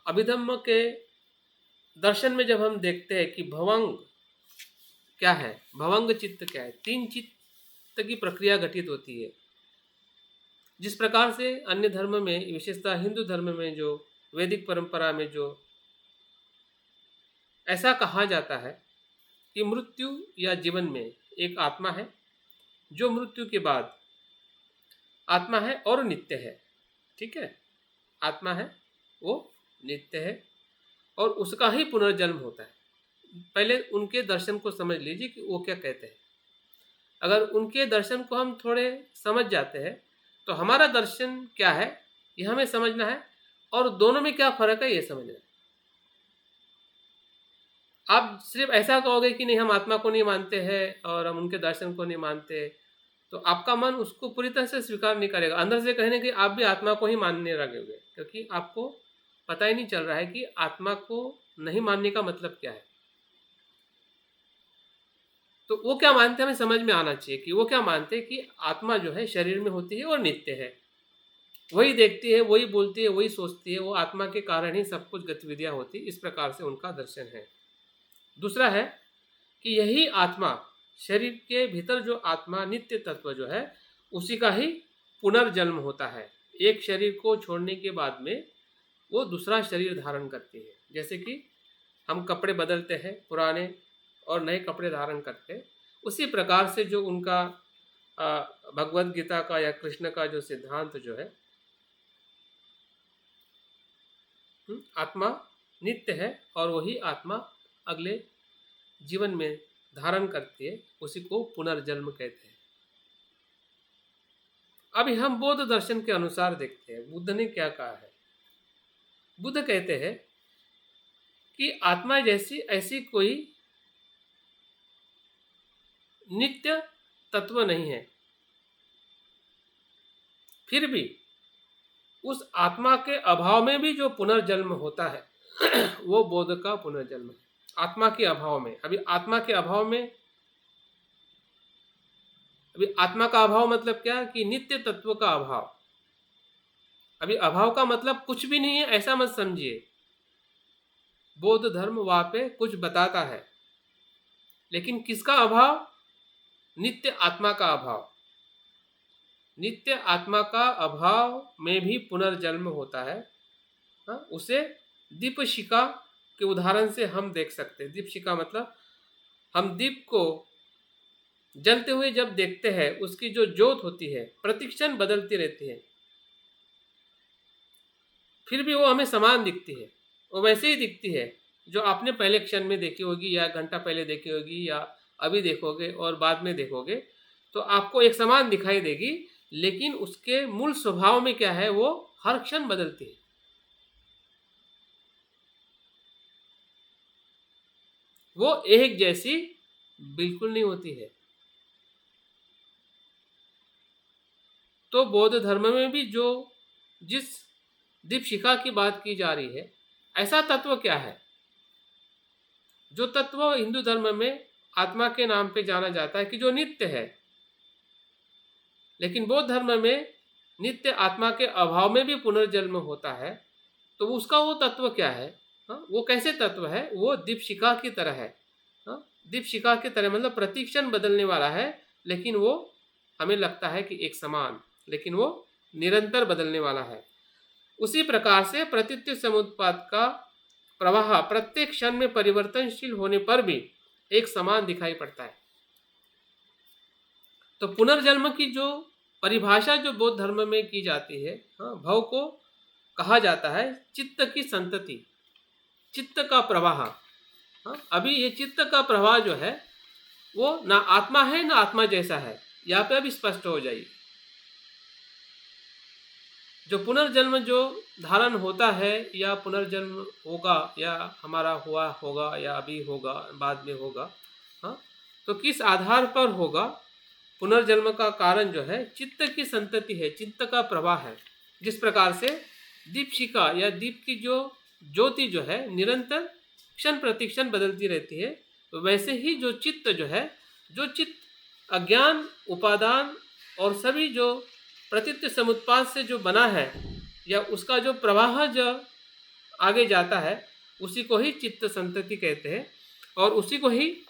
A: अभिधम्म के दर्शन में जब हम देखते हैं कि भवंग क्या है, भवंग चित्त क्या है, तीन चित्त की प्रक्रिया घटित होती है। जिस प्रकार से अन्य धर्म में, विशेषतः हिंदू धर्म में, जो वैदिक परंपरा में जो ऐसा कहा जाता है कि मृत्यु या जीवन में एक आत्मा है जो मृत्यु के बाद आत्मा है और नित्य है। ठीक है, आत्मा है वो नित्य है और उसका ही पुनर्जन्म होता है। पहले उनके दर्शन को समझ लीजिए कि वो क्या कहते हैं। अगर उनके दर्शन को हम थोड़े समझ जाते हैं तो हमारा दर्शन क्या है ये हमें समझना है, और दोनों में क्या फर्क है ये समझना है। आप सिर्फ ऐसा कहोगे कि नहीं हम आत्मा को नहीं मानते हैं और हम उनके दर्शन को नहीं मानते, तो आपका मन उसको पूरी तरह से स्वीकार नहीं करेगा। अंदर से कहने कि आप भी आत्मा को ही मानने लगोगे, क्योंकि आपको पता ही नहीं चल रहा है कि आत्मा को नहीं मानने का मतलब क्या है। तो वो क्या मानते हैं हमें समझ में आना चाहिए कि वो क्या मानते हैं कि आत्मा जो है शरीर में होती है और नित्य है, वही देखती है, वही बोलती है, वही सोचती है, वो आत्मा के कारण ही सब कुछ गतिविधियां होती। इस प्रकार से उनका दर्शन है। दूसरा है कि यही आत्मा, शरीर के भीतर जो आत्मा नित्य तत्व जो है उसी का ही पुनर्जन्म होता है। एक शरीर को छोड़ने के बाद में वो दूसरा शरीर धारण करती है। जैसे कि हम कपड़े बदलते हैं, पुराने और नए कपड़े धारण करते हैं, उसी प्रकार से जो उनका भगवद गीता का या कृष्ण का जो सिद्धांत जो है, आत्मा नित्य है और वही आत्मा अगले जीवन में धारण करती है, उसी को पुनर्जन्म कहते हैं। अभी हम बौद्ध दर्शन के अनुसार देखते हैं बुद्ध ने क्या कहा है। बुद्ध कहते हैं कि आत्मा जैसी ऐसी कोई नित्य तत्व नहीं है, फिर भी उस आत्मा के अभाव में भी जो पुनर्जन्म होता है वो बौद्ध का पुनर्जन्म है। आत्मा के अभाव में, अभी आत्मा के अभाव में, अभी आत्मा का अभाव मतलब क्या कि नित्य तत्व का अभाव। अभी अभाव का मतलब कुछ भी नहीं है ऐसा मत समझिए। बौद्ध धर्म वहां पे कुछ बताता है, लेकिन किसका अभाव, नित्य आत्मा का अभाव। नित्य आत्मा का अभाव में भी पुनर्जन्म होता है। उसे दीपशिखा के उदाहरण से हम देख सकते हैं। दीपशिखा मतलब हम दीप को जलते हुए जब देखते हैं, उसकी जो ज्योत होती है प्रतिक्षण बदलती रहती है, फिर भी वो हमें समान दिखती है। वो वैसे ही दिखती है जो आपने पहले क्षण में देखी होगी, या घंटा पहले देखी होगी, या अभी देखोगे और बाद में देखोगे, तो आपको एक समान दिखाई देगी। लेकिन उसके मूल स्वभाव में क्या है, वो हर क्षण बदलती है। वो एक जैसी बिल्कुल नहीं होती है। तो बौद्ध धर्म में भी जो जिस दीपशिखा की बात की जा रही है, ऐसा तत्व क्या है, जो तत्व हिंदू धर्म में आत्मा के नाम पे जाना जाता है कि जो नित्य है, लेकिन बौद्ध धर्म में नित्य आत्मा के अभाव में भी पुनर्जन्म होता है। तो उसका वो तत्व क्या है, वो कैसे तत्व है, वो दीपशिखा की तरह है। दीपशिखा की तरह मतलब प्रतिक्षण बदलने वाला है, लेकिन वो हमें लगता है कि एक समान, लेकिन वो निरंतर बदलने वाला है। उसी प्रकार से प्रतीत्य समुत्पाद का प्रवाह प्रत्येक क्षण में परिवर्तनशील होने पर भी एक समान दिखाई पड़ता है। तो पुनर्जन्म की जो परिभाषा जो बौद्ध धर्म में की जाती है, हाँ, भव को कहा जाता है चित्त की संतति, चित्त का प्रवाह। हाँ, अभी ये चित्त का प्रवाह जो है वो ना आत्मा है ना आत्मा जैसा है, यहाँ पे अभी स्पष्ट हो जाइए। जो पुनर्जन्म जो धारण होता है या पुनर्जन्म होगा या हमारा हुआ होगा या अभी होगा बाद में होगा, हाँ, तो किस आधार पर होगा? पुनर्जन्म का कारण जो है चित्त की संतति है, चित्त का प्रवाह है। जिस प्रकार से दीपशिखा या दीप की जो ज्योति जो है निरंतर क्षण प्रतिक्षण बदलती रहती है, तो वैसे ही जो चित्त जो है, जो चित्त अज्ञान उपादान और सभी जो प्रतीत्य समुत्पाद से जो बना है या उसका जो प्रवाह जो आगे जाता है, उसी को ही चित्त संतति कहते हैं और उसी को ही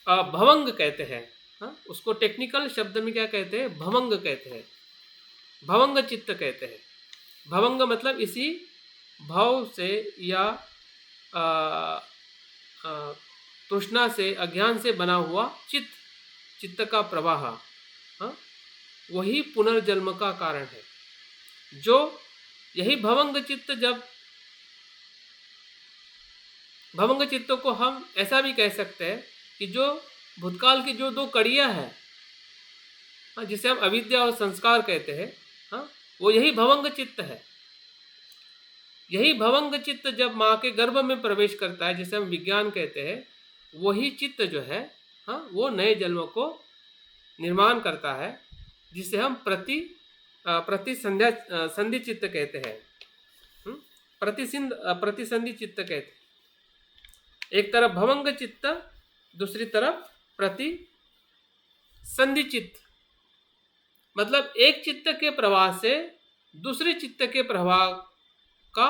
A: भवंग कहते हैं। हाँ, उसको टेक्निकल शब्द में क्या कहते हैं? भवंग कहते हैं, भवंग चित्त कहते हैं। भवंग मतलब इसी भव से या तृष्णा से अज्ञान से बना हुआ चित्त का प्रवाह, हाँ, वही पुनर्जन्म का कारण है। जो यही भवंग चित्त, जब भवंग चित्तों को हम ऐसा भी कह सकते हैं कि जो भूतकाल की जो दो कड़ियाँ हैं, हाँ, जिसे हम अविद्या और संस्कार कहते हैं, हाँ, वो यही भवंग चित्त है। यही भवंग चित्त जब माँ के गर्भ में प्रवेश करता है, जिसे हम विज्ञान कहते हैं, वही चित्त जो है, हाँ, वो नए जन्म को निर्माण करता है, जिसे हम प्रतिसंधि चित्त कहते हैं, प्रतिसंधि चित्त कहते हैं। एक तरफ भवंग चित्त, दूसरी तरफ प्रतिसंधि चित्त, मतलब एक चित्त के प्रवाह से दूसरे चित्त के प्रवाह का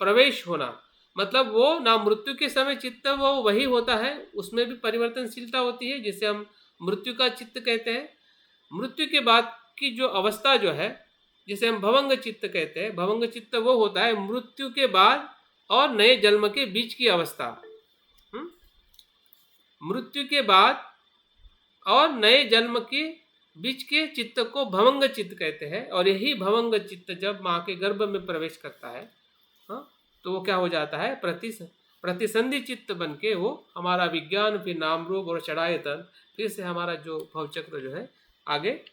A: प्रवेश होना, मतलब वो ना मृत्यु के समय चित्त वो वही होता है, उसमें भी परिवर्तनशीलता होती है, जिसे हम मृत्यु का चित्त कहते हैं। मृत्यु के बाद की जो अवस्था जो है, जिसे हम भवंग चित्त कहते हैं, भवंग चित्त वो होता है मृत्यु के बाद और नए जन्म के बीच की अवस्था। मृत्यु के बाद और नए जन्म के बीच के चित्त को भवंग चित्त कहते हैं। और यही भवंग चित्त जब माँ के गर्भ में प्रवेश करता है, हाँ, तो वो क्या हो जाता है? प्रतिसंधि चित्त बन के वो हमारा विज्ञान, फिर नाम रूप और षडायतन, फिर से हमारा जो भवचक्र जो है आगे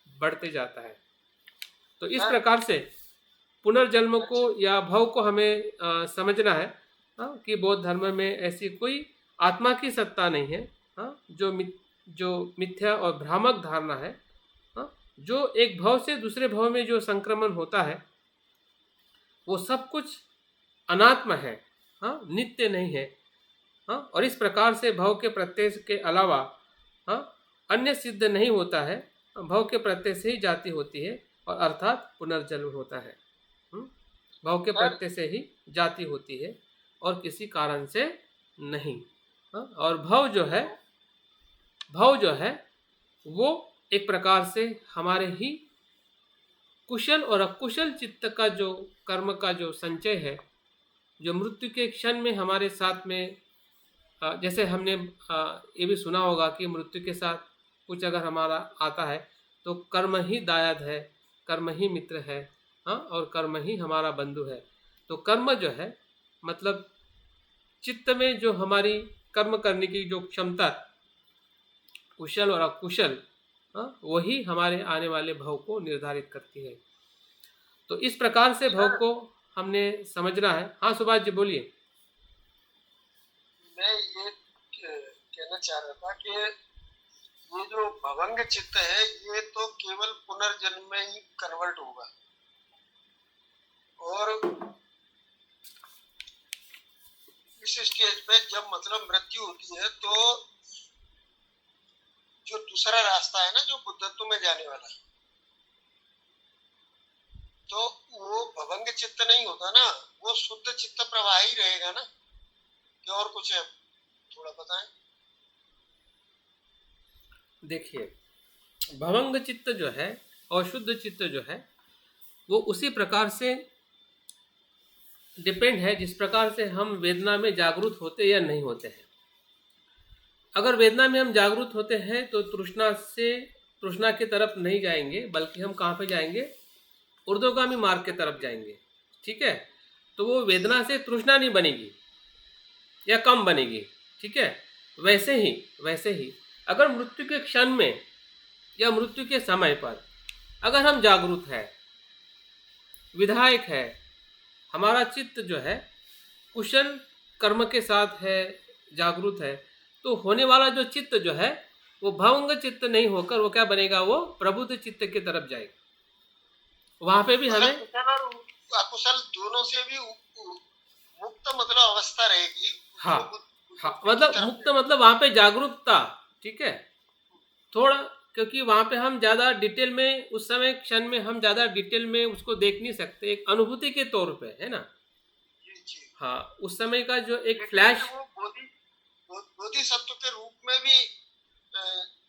A: बढ़ते जाता है। तो इस प्रकार से पुनर्जन्म को या भव को हमें समझना है, हाँ, कि बौद्ध धर्म में ऐसी कोई आत्मा की सत्ता नहीं है, हाँ, जो मिथ्या और भ्रामक धारणा है, हाँ, जो एक भव से दूसरे भव में जो संक्रमण होता है वो सब कुछ अनात्म है, हाँ, नित्य नहीं है, हाँ, और इस प्रकार से भव के प्रत्यय के अलावा, हाँ, अन्य सिद्ध नहीं होता है। भव के प्रत्यय से ही जाति होती है और अर्थात पुनर्जन्म होता है। भव के प्रत्यय से ही जाति होती है और किसी कारण से नहीं, हाँ, और भव जो है वो एक प्रकार से हमारे ही कुशल और अकुशल चित्त का जो कर्म का जो संचय है, जो मृत्यु के क्षण में हमारे साथ में, जैसे हमने ये भी सुना होगा कि मृत्यु के साथ कुछ अगर हमारा आता है तो कर्म ही दायाद है, कर्म ही मित्र है, हाँ, और कर्म ही हमारा बंधु है। तो कर्म जो है मतलब चित्त में जो हमारी कर्म करने की जो क्षमता, कुशल और अकुशल, हाँ, वही हमारे आने वाले भव को निर्धारित करती है। तो इस प्रकार से भव को हमने समझना है। हाँ सुभाष जी बोलिए।
B: मैं ये कहना चाह रहा था कि ये जो भवंग चित्त है ये तो केवल पुनर्जन्म में ही कन्वर्ट होगा, और इस स्टेज पे जब मतलब मृत्यु होती है तो जो दूसरा रास्ता है ना, जो बुद्धत्व में जाने वाला, तो वो भवंग चित्त नहीं होता ना, वो शुद्ध चित्त प्रवाह ही रहेगा ना, कि और कुछ है? थोड़ा बताएं।
A: देखिए, भवंग चित्त जो है और शुद्ध चित्त जो है, वो उसी प्रकार से डिपेंड है जिस प्रकार से हम वेदना में जागरूक होते या नहीं होते हैं। अगर वेदना में हम जागरूक होते हैं तो तृष्णा की तरफ नहीं जाएंगे, बल्कि हम कहाँ पे जाएंगे, ऊर्ध्वगामी मार्ग की तरफ जाएंगे। ठीक है, तो वो वेदना से तृष्णा नहीं बनेगी या कम बनेगी। ठीक है, वैसे ही अगर मृत्यु के क्षण में या मृत्यु के समय पर अगर हम जागरूक है, विधायक है, हमारा चित्त जो है कुशल कर्म के साथ है, जागरूक है, तो होने वाला जो चित्त जो है वो भवंग चित्त नहीं होकर वो क्या बनेगा, वो प्रबुद्ध चित्त की तरफ जाएगा। वहां पे भी हमें
B: कुशल और अकुशल दोनों से भी मुक्त मतलब अवस्था रहेगी।
A: हाँ हाँ, मतलब मुक्त मतलब वहां पे जागरूकता। ठीक है, थोड़ा, क्योंकि वहां पे हम ज्यादा डिटेल में उस समय क्षण में हम ज्यादा डिटेल में उसको देख नहीं सकते, एक अनुभूति के तौर पे है ना। हाँ, उस समय का जो एक फ्लैश
B: बोधिसत्व के रूप में भी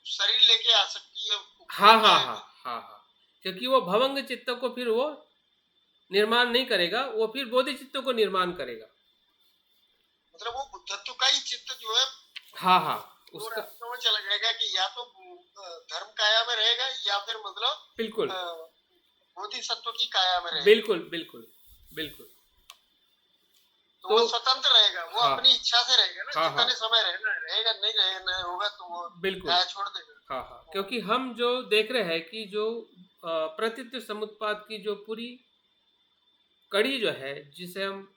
B: शरीर लेके आ सकती है।
A: हाँ, क्योंकि वो भवंग चित्त को फिर वो निर्माण नहीं करेगा, वो फिर बोधि चित्त को निर्माण करेगा।
B: मतलब वो बुद्धत्व का ही चित्त जो है
A: हाँ, उसका
B: तो चला जाएगा कि या तो धर्म काया में रहेगा या फिर मतलब
A: बिल्कुल
B: बोधिसत्व की काया में रहेगा।
A: बिल्कुल
B: तो वो स्वतंत्र रहेगा, वो अपनी इच्छा से रहेगा ना। जितने समय रहेगा नहीं रहना होगा तो वो
A: बिल्कुल
B: छोड़ देगा।
A: हाँ, क्योंकि हम जो देख रहे हैं कि जो प्रतीत्व समुत्पाद की जो पूरी कड़ी जो है, जिसे हम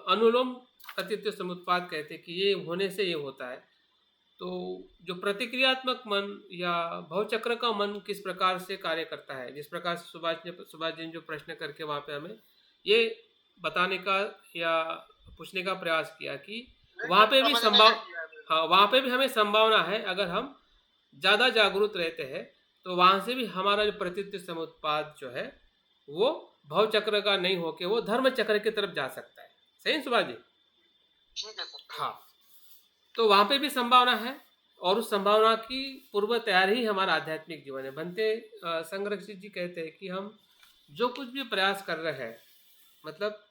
A: अनुलोम प्रतीत्व समुत्पाद कहते हैं कि ये होने से ये होता है, तो जो प्रतिक्रियात्मक मन या भवचक्र का मन किस प्रकार से कार्य करता है, जिस प्रकार से सुभाष जी ने जो प्रश्न करके वहाँ पे हमें ये बताने का या पूछने का प्रयास किया कि वहाँ पे भी वहाँ पे भी हमें संभावना है, अगर हम ज़्यादा जागरूक रहते हैं तो वहाँ से भी हमारा जो प्रतीत्व समुत्पाद जो है वो भवचक्र का नहीं होके वो धर्म चक्र की तरफ जा सकता है। सही सुभाष जी?
B: ठीक है सर।
A: हाँ, तो वहाँ पे भी संभावना है, और उस संभावना की पूर्व तैयारी ही हमारा आध्यात्मिक जीवन है। बनते संरक्षित जी कहते हैं कि हम जो कुछ भी प्रयास कर रहे हैं, मतलब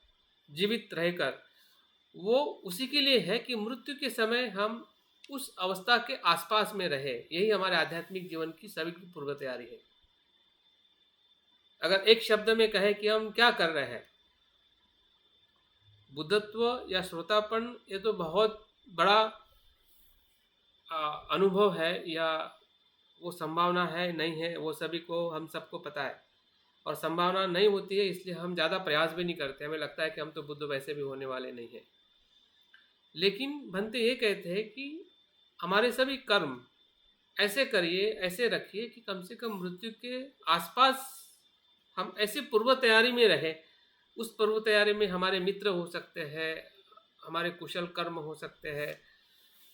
A: जीवित रहकर, वो उसी के लिए है कि मृत्यु के समय हम उस अवस्था के आसपास में रहे। यही हमारे आध्यात्मिक जीवन की सभी की पूर्व तैयारी है। अगर एक शब्द में कहे कि हम क्या कर रहे हैं, बुद्धत्व या श्रोतापन, ये तो बहुत बड़ा अनुभव है या वो संभावना है नहीं है, वो सभी को, हम सबको पता है। और संभावना नहीं होती है इसलिए हम ज़्यादा प्रयास भी नहीं करते, हमें लगता है कि हम तो बुद्ध वैसे भी होने वाले नहीं हैं। लेकिन भंते ये कहते हैं कि हमारे सभी कर्म ऐसे करिए, ऐसे रखिए कि कम से कम मृत्यु के आसपास हम ऐसी पूर्व तैयारी में रहे। उस पूर्व तैयारी में हमारे मित्र हो सकते हैं, हमारे कुशल कर्म हो सकते हैं,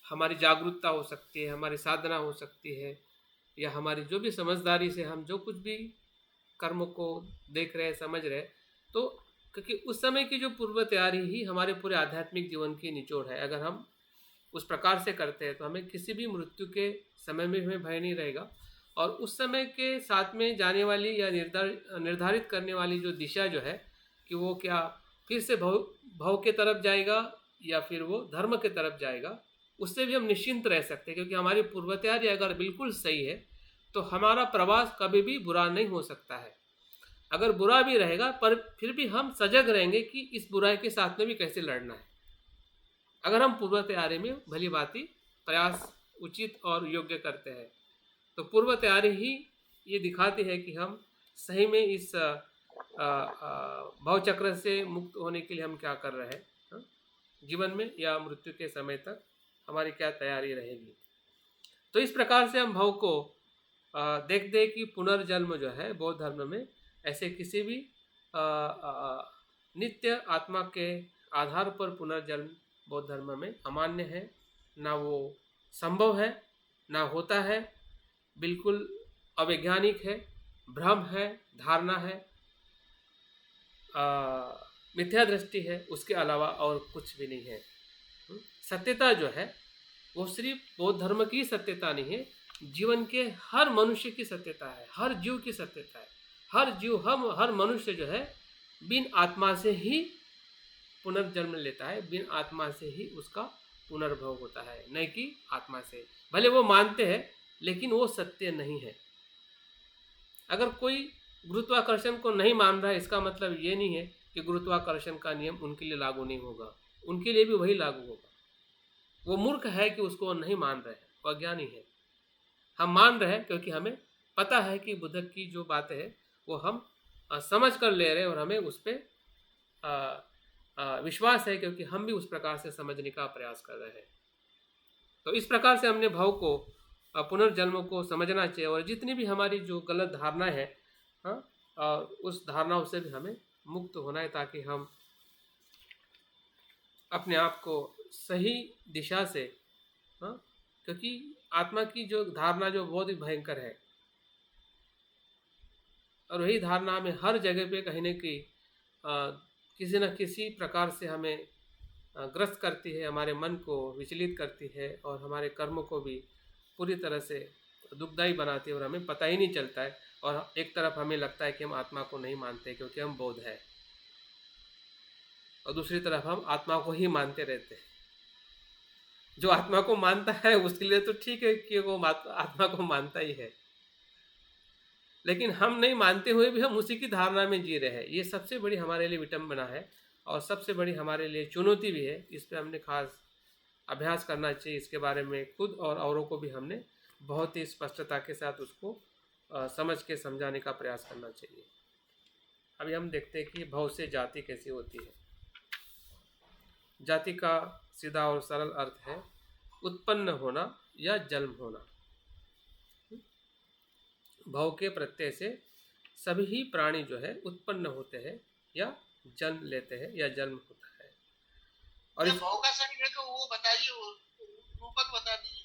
A: हमारी जागरूकता हो सकती है, हमारी साधना हो सकती है, या हमारी जो भी समझदारी से हम जो कुछ भी कर्म को देख रहे हैं, समझ रहे, तो क्योंकि उस समय की जो पूर्व तैयारी ही हमारे पूरे आध्यात्मिक जीवन की निचोड़ है। अगर हम उस प्रकार से करते हैं तो हमें किसी भी मृत्यु के समय में हमें भय नहीं रहेगा, और उस समय के साथ में जाने वाली या निर्धारित करने वाली जो दिशा जो है कि वो क्या फिर से भव के तरफ जाएगा या फिर वो धर्म के तरफ जाएगा, उससे भी हम निश्चिंत रह सकते हैं। क्योंकि हमारी पूर्व तैयारी अगर बिल्कुल सही है तो हमारा प्रवास कभी भी बुरा नहीं हो सकता है। अगर बुरा भी रहेगा पर फिर भी हम सजग रहेंगे कि इस बुराई के साथ में भी कैसे लड़ना है। अगर हम पूर्व तैयारी में भली भांति प्रयास उचित और योग्य करते हैं तो पूर्व तैयारी ही ये दिखाती है कि हम सही में इस भवचक्र से मुक्त होने के लिए हम क्या कर रहे हैं जीवन में, या मृत्यु के समय तक हमारी क्या तैयारी रहेगी। तो इस प्रकार से हम भव को देखते हैं कि पुनर्जन्म जो है बौद्ध धर्म में ऐसे किसी भी नित्य आत्मा के आधार पर पुनर्जन्म बौद्ध धर्म में अमान्य है, ना वो संभव है, ना होता है, बिल्कुल अवैज्ञानिक है, भ्रम है, धारणा है, मिथ्या दृष्टि है, उसके अलावा और कुछ भी नहीं है। सत्यता जो है वो सिर्फ बौद्ध धर्म की सत्यता नहीं है, जीवन के हर मनुष्य की सत्यता है, हर जीव की सत्यता है। हर जीव, हम हर मनुष्य जो है बिन आत्मा से ही पुनर्जन्म लेता है, बिन आत्मा से ही उसका पुनर्भव होता है, नहीं कि आत्मा से। भले वो मानते हैं लेकिन वो सत्य नहीं है। अगर कोई गुरुत्वाकर्षण को नहीं मान रहा है, इसका मतलब ये नहीं है कि गुरुत्वाकर्षण का नियम उनके लिए लागू नहीं होगा, उनके लिए भी वही लागू होगा। वो मूर्ख है कि उसको नहीं मान रहे हैं, वो अज्ञानी है। हम मान रहे हैं क्योंकि हमें पता है कि बुद्ध की जो बातें है वो हम समझ कर ले रहे हैं, और हमें उस पर विश्वास है क्योंकि हम भी उस प्रकार से समझने का प्रयास कर रहे हैं। तो इस प्रकार से हमने भाव को, पुनर्जन्म को समझना चाहिए, और जितनी भी हमारी जो गलत धारणा है, हाँ, और उस धारणाओं से भी हमें मुक्त होना है, ताकि हम अपने आप को सही दिशा से, हाँ, क्योंकि आत्मा की जो धारणा जो बहुत ही भयंकर है, और वही धारणा हमें हर जगह पे कहीं न कहीं किसी न किसी प्रकार से हमें ग्रस्त करती है, हमारे मन को विचलित करती है, और हमारे कर्म को भी पूरी तरह से दुखदायी बनाती है, और हमें पता ही नहीं चलता है। और एक तरफ हमें लगता है कि हम आत्मा को नहीं मानते क्योंकि हम बौद्ध हैं, और दूसरी तरफ हम आत्मा को ही मानते रहते हैं। जो आत्मा को मानता है उसके लिए तो ठीक है कि वो आत्मा को मानता ही है, लेकिन हम नहीं मानते हुए भी हम उसी की धारणा में जी रहे हैं। ये सबसे बड़ी हमारे लिए विटंबना है, और सबसे बड़ी हमारे लिए चुनौती भी है। इस पर हमने खास अभ्यास करना चाहिए, इसके बारे में खुद और औरों को भी हमने बहुत ही स्पष्टता के साथ उसको समझ के समझाने का प्रयास करना चाहिए। अभी हम देखते हैं कि भव से जाति कैसी होती है। जाति का सीधा और सरल अर्थ है उत्पन्न होना या जन्म होना। भव के प्रत्यय से सभी ही प्राणी जो है उत्पन्न होते हैं या जन्म लेते हैं या जन्म होता है। और इस
B: भव का शरीर है तो वो बताइए, रूपक बता दीजिए।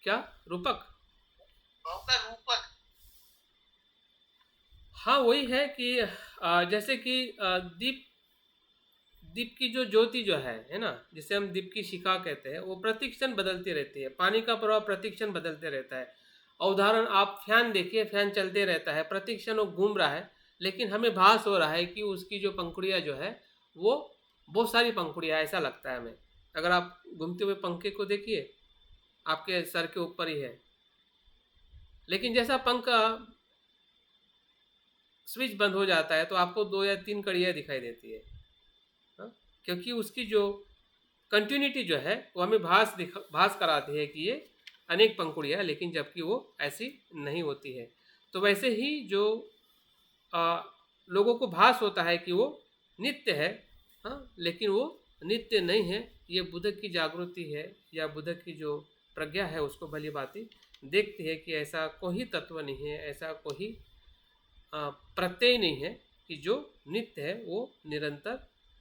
A: क्या रूपक?
B: भव का रूपक?
A: हाँ, वही है कि जैसे कि दीप की जो ज्योति जो है ना, जिसे हम दीप की शिखा कहते हैं, वो प्रतिक्षण बदलती रहती है। पानी का प्रवाह प्रतिक्षण बदलते रहता है। और उदाहरण आप फैन देखिए, फैन चलते रहता है, प्रतिक्षण वो घूम रहा है, लेकिन हमें भास हो रहा है कि उसकी जो पंखुड़ियाँ जो है वो बहुत सारी पंखुड़ियाँ, ऐसा लगता है हमें। अगर आप घूमते हुए पंखे को देखिए, आपके सर के ऊपर ही है, लेकिन जैसा पंख का स्विच बंद हो जाता है तो आपको 2 या 3 कड़ियाँ दिखाई देती है, क्योंकि उसकी जो कंटिन्यूटी जो है वो हमें भास कराती है कि ये अनेक पंखुड़ियाँ है, लेकिन जबकि वो ऐसी नहीं होती है। तो वैसे ही जो लोगों को भास होता है कि वो नित्य है, हाँ, लेकिन वो नित्य नहीं है। ये बुद्ध की जागृति है, या बुद्ध की जो प्रज्ञा है उसको भली भांति देखती है कि ऐसा कोई तत्व नहीं है, ऐसा कोई प्रत्यय नहीं है कि जो नित्य है, वो निरंतर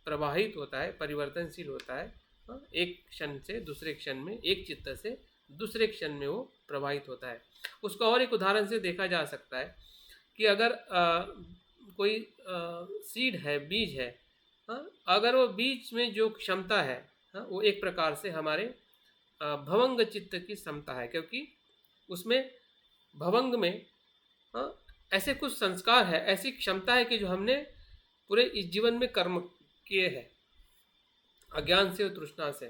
A: प्रवाहित होता है, परिवर्तनशील होता है। एक क्षण से दूसरे क्षण में, एक चित्त से दूसरे क्षण में वो प्रवाहित होता है। उसको और एक उदाहरण से देखा जा सकता है कि अगर कोई सीड है, बीज है, अगर वो बीज में जो क्षमता है, वो एक प्रकार से हमारे भवंग चित्त की क्षमता है, क्योंकि उसमें भवंग में ऐसे कुछ संस्कार है, ऐसी क्षमता है कि जो हमने पूरे इस जीवन में कर्म किए हैं अज्ञान से और तृष्णा से,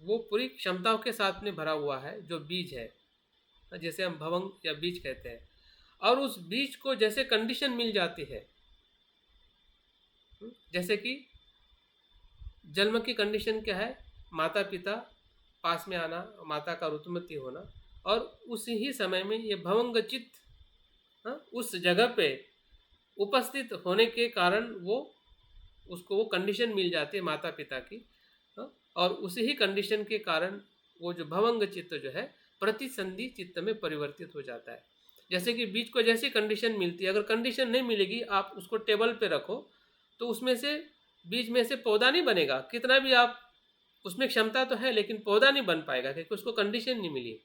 A: वो पूरी क्षमताओं के साथ में भरा हुआ है जो बीज है, जैसे हम भवंग या बीज कहते हैं। और उस बीज को जैसे कंडीशन मिल जाती है, जैसे कि जन्म की कंडीशन क्या है, माता पिता पास में आना, माता का ऋतुमती होना, और उसी ही समय में ये भवंग चित्त उस जगह पे उपस्थित होने के कारण उसको वो कंडीशन मिल जाती है माता पिता की, और उसी ही कंडीशन के कारण वो जो भवंग चित्त जो है प्रतिसंधि चित्त में परिवर्तित हो जाता है। जैसे कि बीज को जैसी कंडीशन मिलती है, अगर कंडीशन नहीं मिलेगी, आप उसको टेबल पे रखो तो उसमें से, बीज में से पौधा नहीं बनेगा। कितना भी आप, उसमें क्षमता तो है लेकिन पौधा नहीं बन पाएगा, क्योंकि उसको कंडीशन नहीं मिली।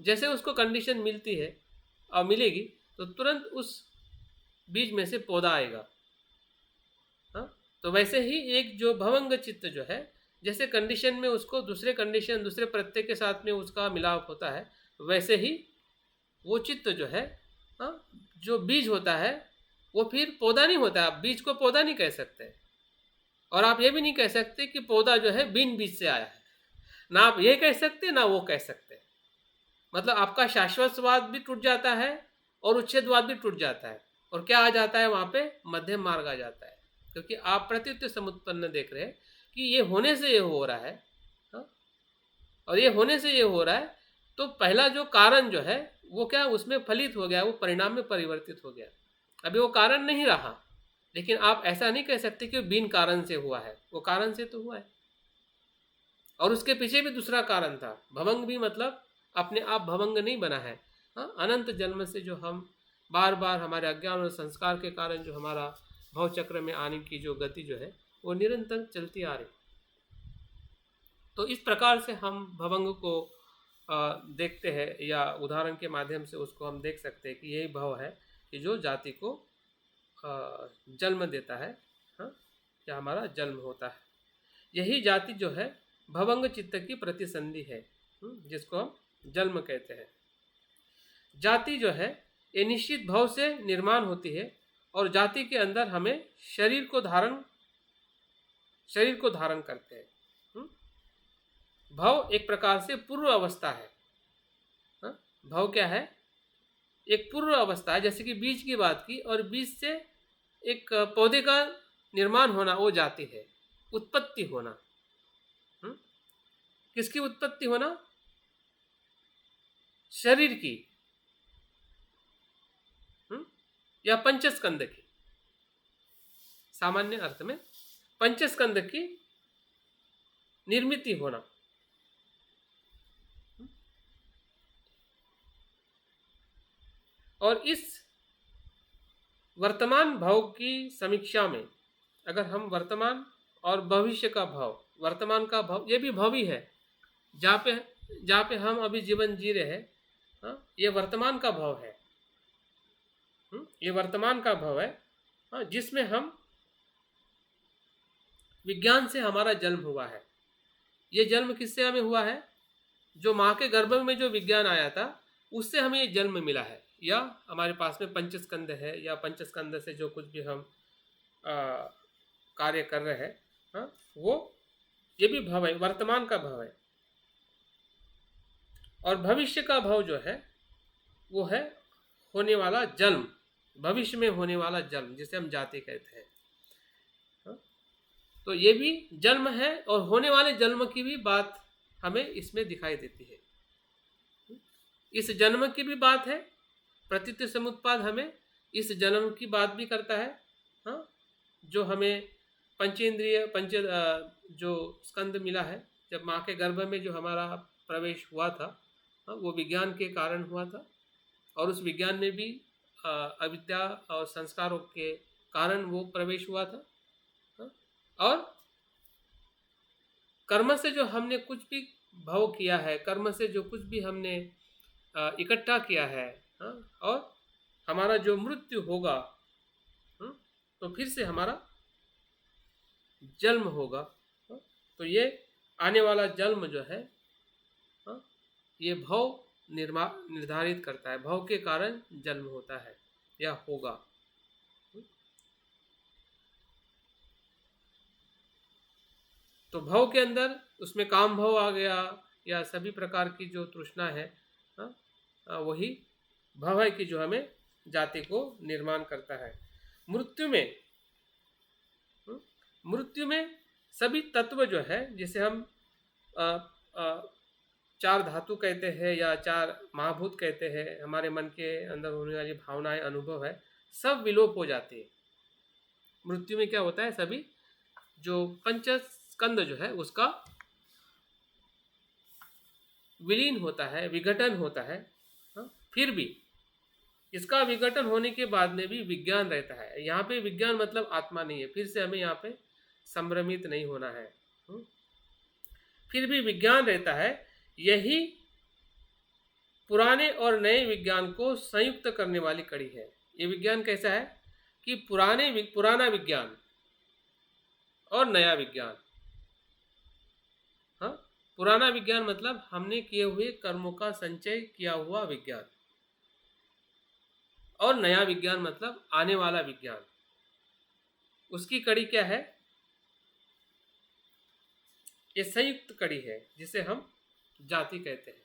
A: जैसे उसको कंडीशन मिलती है और मिलेगी तो तुरंत उस बीज में से पौधा आएगा। तो वैसे ही एक जो भवंग चित्त जो है, जैसे कंडीशन में उसको दूसरे कंडीशन दूसरे प्रत्यय के साथ में उसका मिलाप होता है, वैसे ही वो चित्त जो है, जो बीज होता है वो फिर पौधा नहीं होता। आप बीज को पौधा नहीं कह सकते, और आप ये भी नहीं कह सकते कि पौधा जो है बिन बीज से आया है। ना आप ये कह सकते ना वो कह सकते। मतलब आपका शाश्वतवाद भी टूट जाता है और उच्छेदवाद भी टूट जाता है, और क्या आ जाता है वहाँ पे? मध्यम मार्ग आ जाता है, क्योंकि आप प्रत्युत्तर समुत्पन्न देख रहे हैं कि ये होने से ये हो रहा है, हाँ? और ये होने से ये हो रहा है, तो पहला जो कारण जो है वो क्या, उसमें फलित हो गया, वो परिणाम में परिवर्तित हो गया। अभी वो कारण नहीं रहा, लेकिन आप ऐसा नहीं कह सकते कि बिन कारण से हुआ है, वो कारण से तो हुआ है। और उसके पीछे भी दूसरा कारण था, भवंग भी, मतलब अपने आप भवंग नहीं बना है। हाँ, अनंत जन्म से जो हम बार बार हमारे अज्ञान और संस्कार के कारण जो हमारा भव चक्र में आने की जो गति जो है वो निरंतर चलती आ रही। तो इस प्रकार से हम भवंग को देखते हैं, या उदाहरण के माध्यम से उसको हम देख सकते हैं कि यही भव है कि जो जाति को जन्म देता है, हाँ, या हमारा जन्म होता है। यही जाति जो है भवंग चित्त की प्रतिसंधि है, जिसको हम जन्म कहते हैं। जाति जो है ये निश्चित भव से निर्माण होती है, और जाति के अंदर हमें शरीर को धारण करते हैं। भव एक प्रकार से पूर्व अवस्था है। भव क्या है? एक पूर्व अवस्था है। जैसे कि बीज की बात की, और बीज से एक पौधे का निर्माण होना वो जाति है। उत्पत्ति होना, किसकी उत्पत्ति होना? शरीर की, या पंचस्कंद की। सामान्य अर्थ में पंचस्कंद की निर्मिति होना। और इस वर्तमान भाव की समीक्षा में अगर हम वर्तमान और भविष्य का भाव, वर्तमान का भाव ये भी भाव ही है, जहाँ पे हम अभी जीवन जी रहे हैं, ये वर्तमान का भाव है। ये वर्तमान का भाव है, जिसमें हम विज्ञान से हमारा जन्म हुआ है। ये जन्म किससे हमें हुआ है? जो माँ के गर्भ में जो विज्ञान आया था उससे हमें ये जन्म मिला है, या हमारे पास में पंचस्कंद है, या पंचस्कंद से जो कुछ भी हम कार्य कर रहे हैं, वो ये भी भाव है, वर्तमान का भाव है। और भविष्य का भाव जो है वो है होने वाला जन्म, भविष्य में होने वाला जन्म, जिसे हम जाति कहते हैं। तो ये भी जन्म है, और होने वाले जन्म की भी बात हमें इसमें दिखाई देती है। इस जन्म की भी बात है, प्रतीत समुत्पाद हमें इस जन्म की बात भी करता है, जो हमें पंचेंद्रिय जो स्कंद मिला है, जब माँ के गर्भ में जो हमारा प्रवेश हुआ था, वो विज्ञान के कारण हुआ था, और उस विज्ञान में भी अविद्या और संस्कारों के कारण वो प्रवेश हुआ था। और कर्म से जो हमने कुछ भी भाव किया है, कर्म से जो कुछ भी हमने इकट्ठा किया है, और हमारा जो मृत्यु होगा, तो फिर से हमारा जन्म होगा। तो ये आने वाला जन्म जो है ये भाव निर्धारित करता है, भाव के कारण जन्म होता है या होगा। तो भाव के अंदर उसमें काम भाव आ गया, या सभी प्रकार की जो तृष्णा है, वही भाव है कि जो हमें जाति को निर्माण करता है। मृत्यु में सभी तत्व जो है, जिसे हम चार धातु कहते हैं या चार महाभूत कहते हैं, हमारे मन के अंदर होने वाली भावनाएं, अनुभव है, सब विलोप हो जाती है। मृत्यु में क्या होता है? सभी जो पंचस्कंद जो है उसका विलीन होता है, विघटन होता है। फिर भी इसका विघटन होने के बाद में भी विज्ञान रहता है। यहाँ पे विज्ञान मतलब आत्मा नहीं है, फिर से हमें यहाँ पे संभ्रमित नहीं होना है। फिर भी विज्ञान रहता है। यही पुराने और नए विज्ञान को संयुक्त करने वाली कड़ी है। ये विज्ञान कैसा है कि पुराना विज्ञान और नया विज्ञान, पुराना विज्ञान मतलब हमने किए हुए कर्मों का संचय किया हुआ विज्ञान, और नया विज्ञान मतलब आने वाला विज्ञान। उसकी कड़ी क्या है? ये संयुक्त कड़ी है जिसे हम जाति कहते हैं।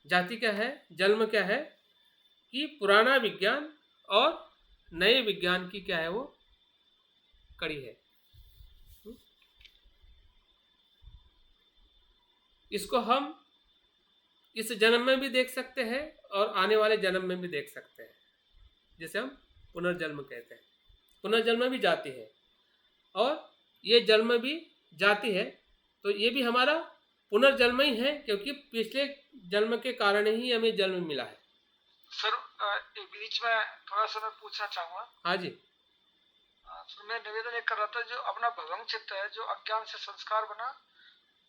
A: जाति क्या है? जन्म क्या है? कि पुराना विज्ञान और नए विज्ञान की क्या है? वो कड़ी है। इसको हम इस जन्म में भी देख सकते हैं और आने वाले जन्म में भी देख सकते हैं, जिसे हम पुनर्जन्म कहते हैं। पुनर्जन्म भी जाति है और ये जन्म भी जाति है, तो ये भी हमारा पुनर्जन्म ही है, क्योंकि पिछले जन्म के कारण ही हमें जन्म मिला है।
B: सर बीच में थोड़ा सा मैं पूछना चाहूंगा।
A: हाँ जी।
B: सर मैं निवेदन ये कर रहा था, जो अपना भवंग चित्त है, जो अज्ञान से संस्कार बना,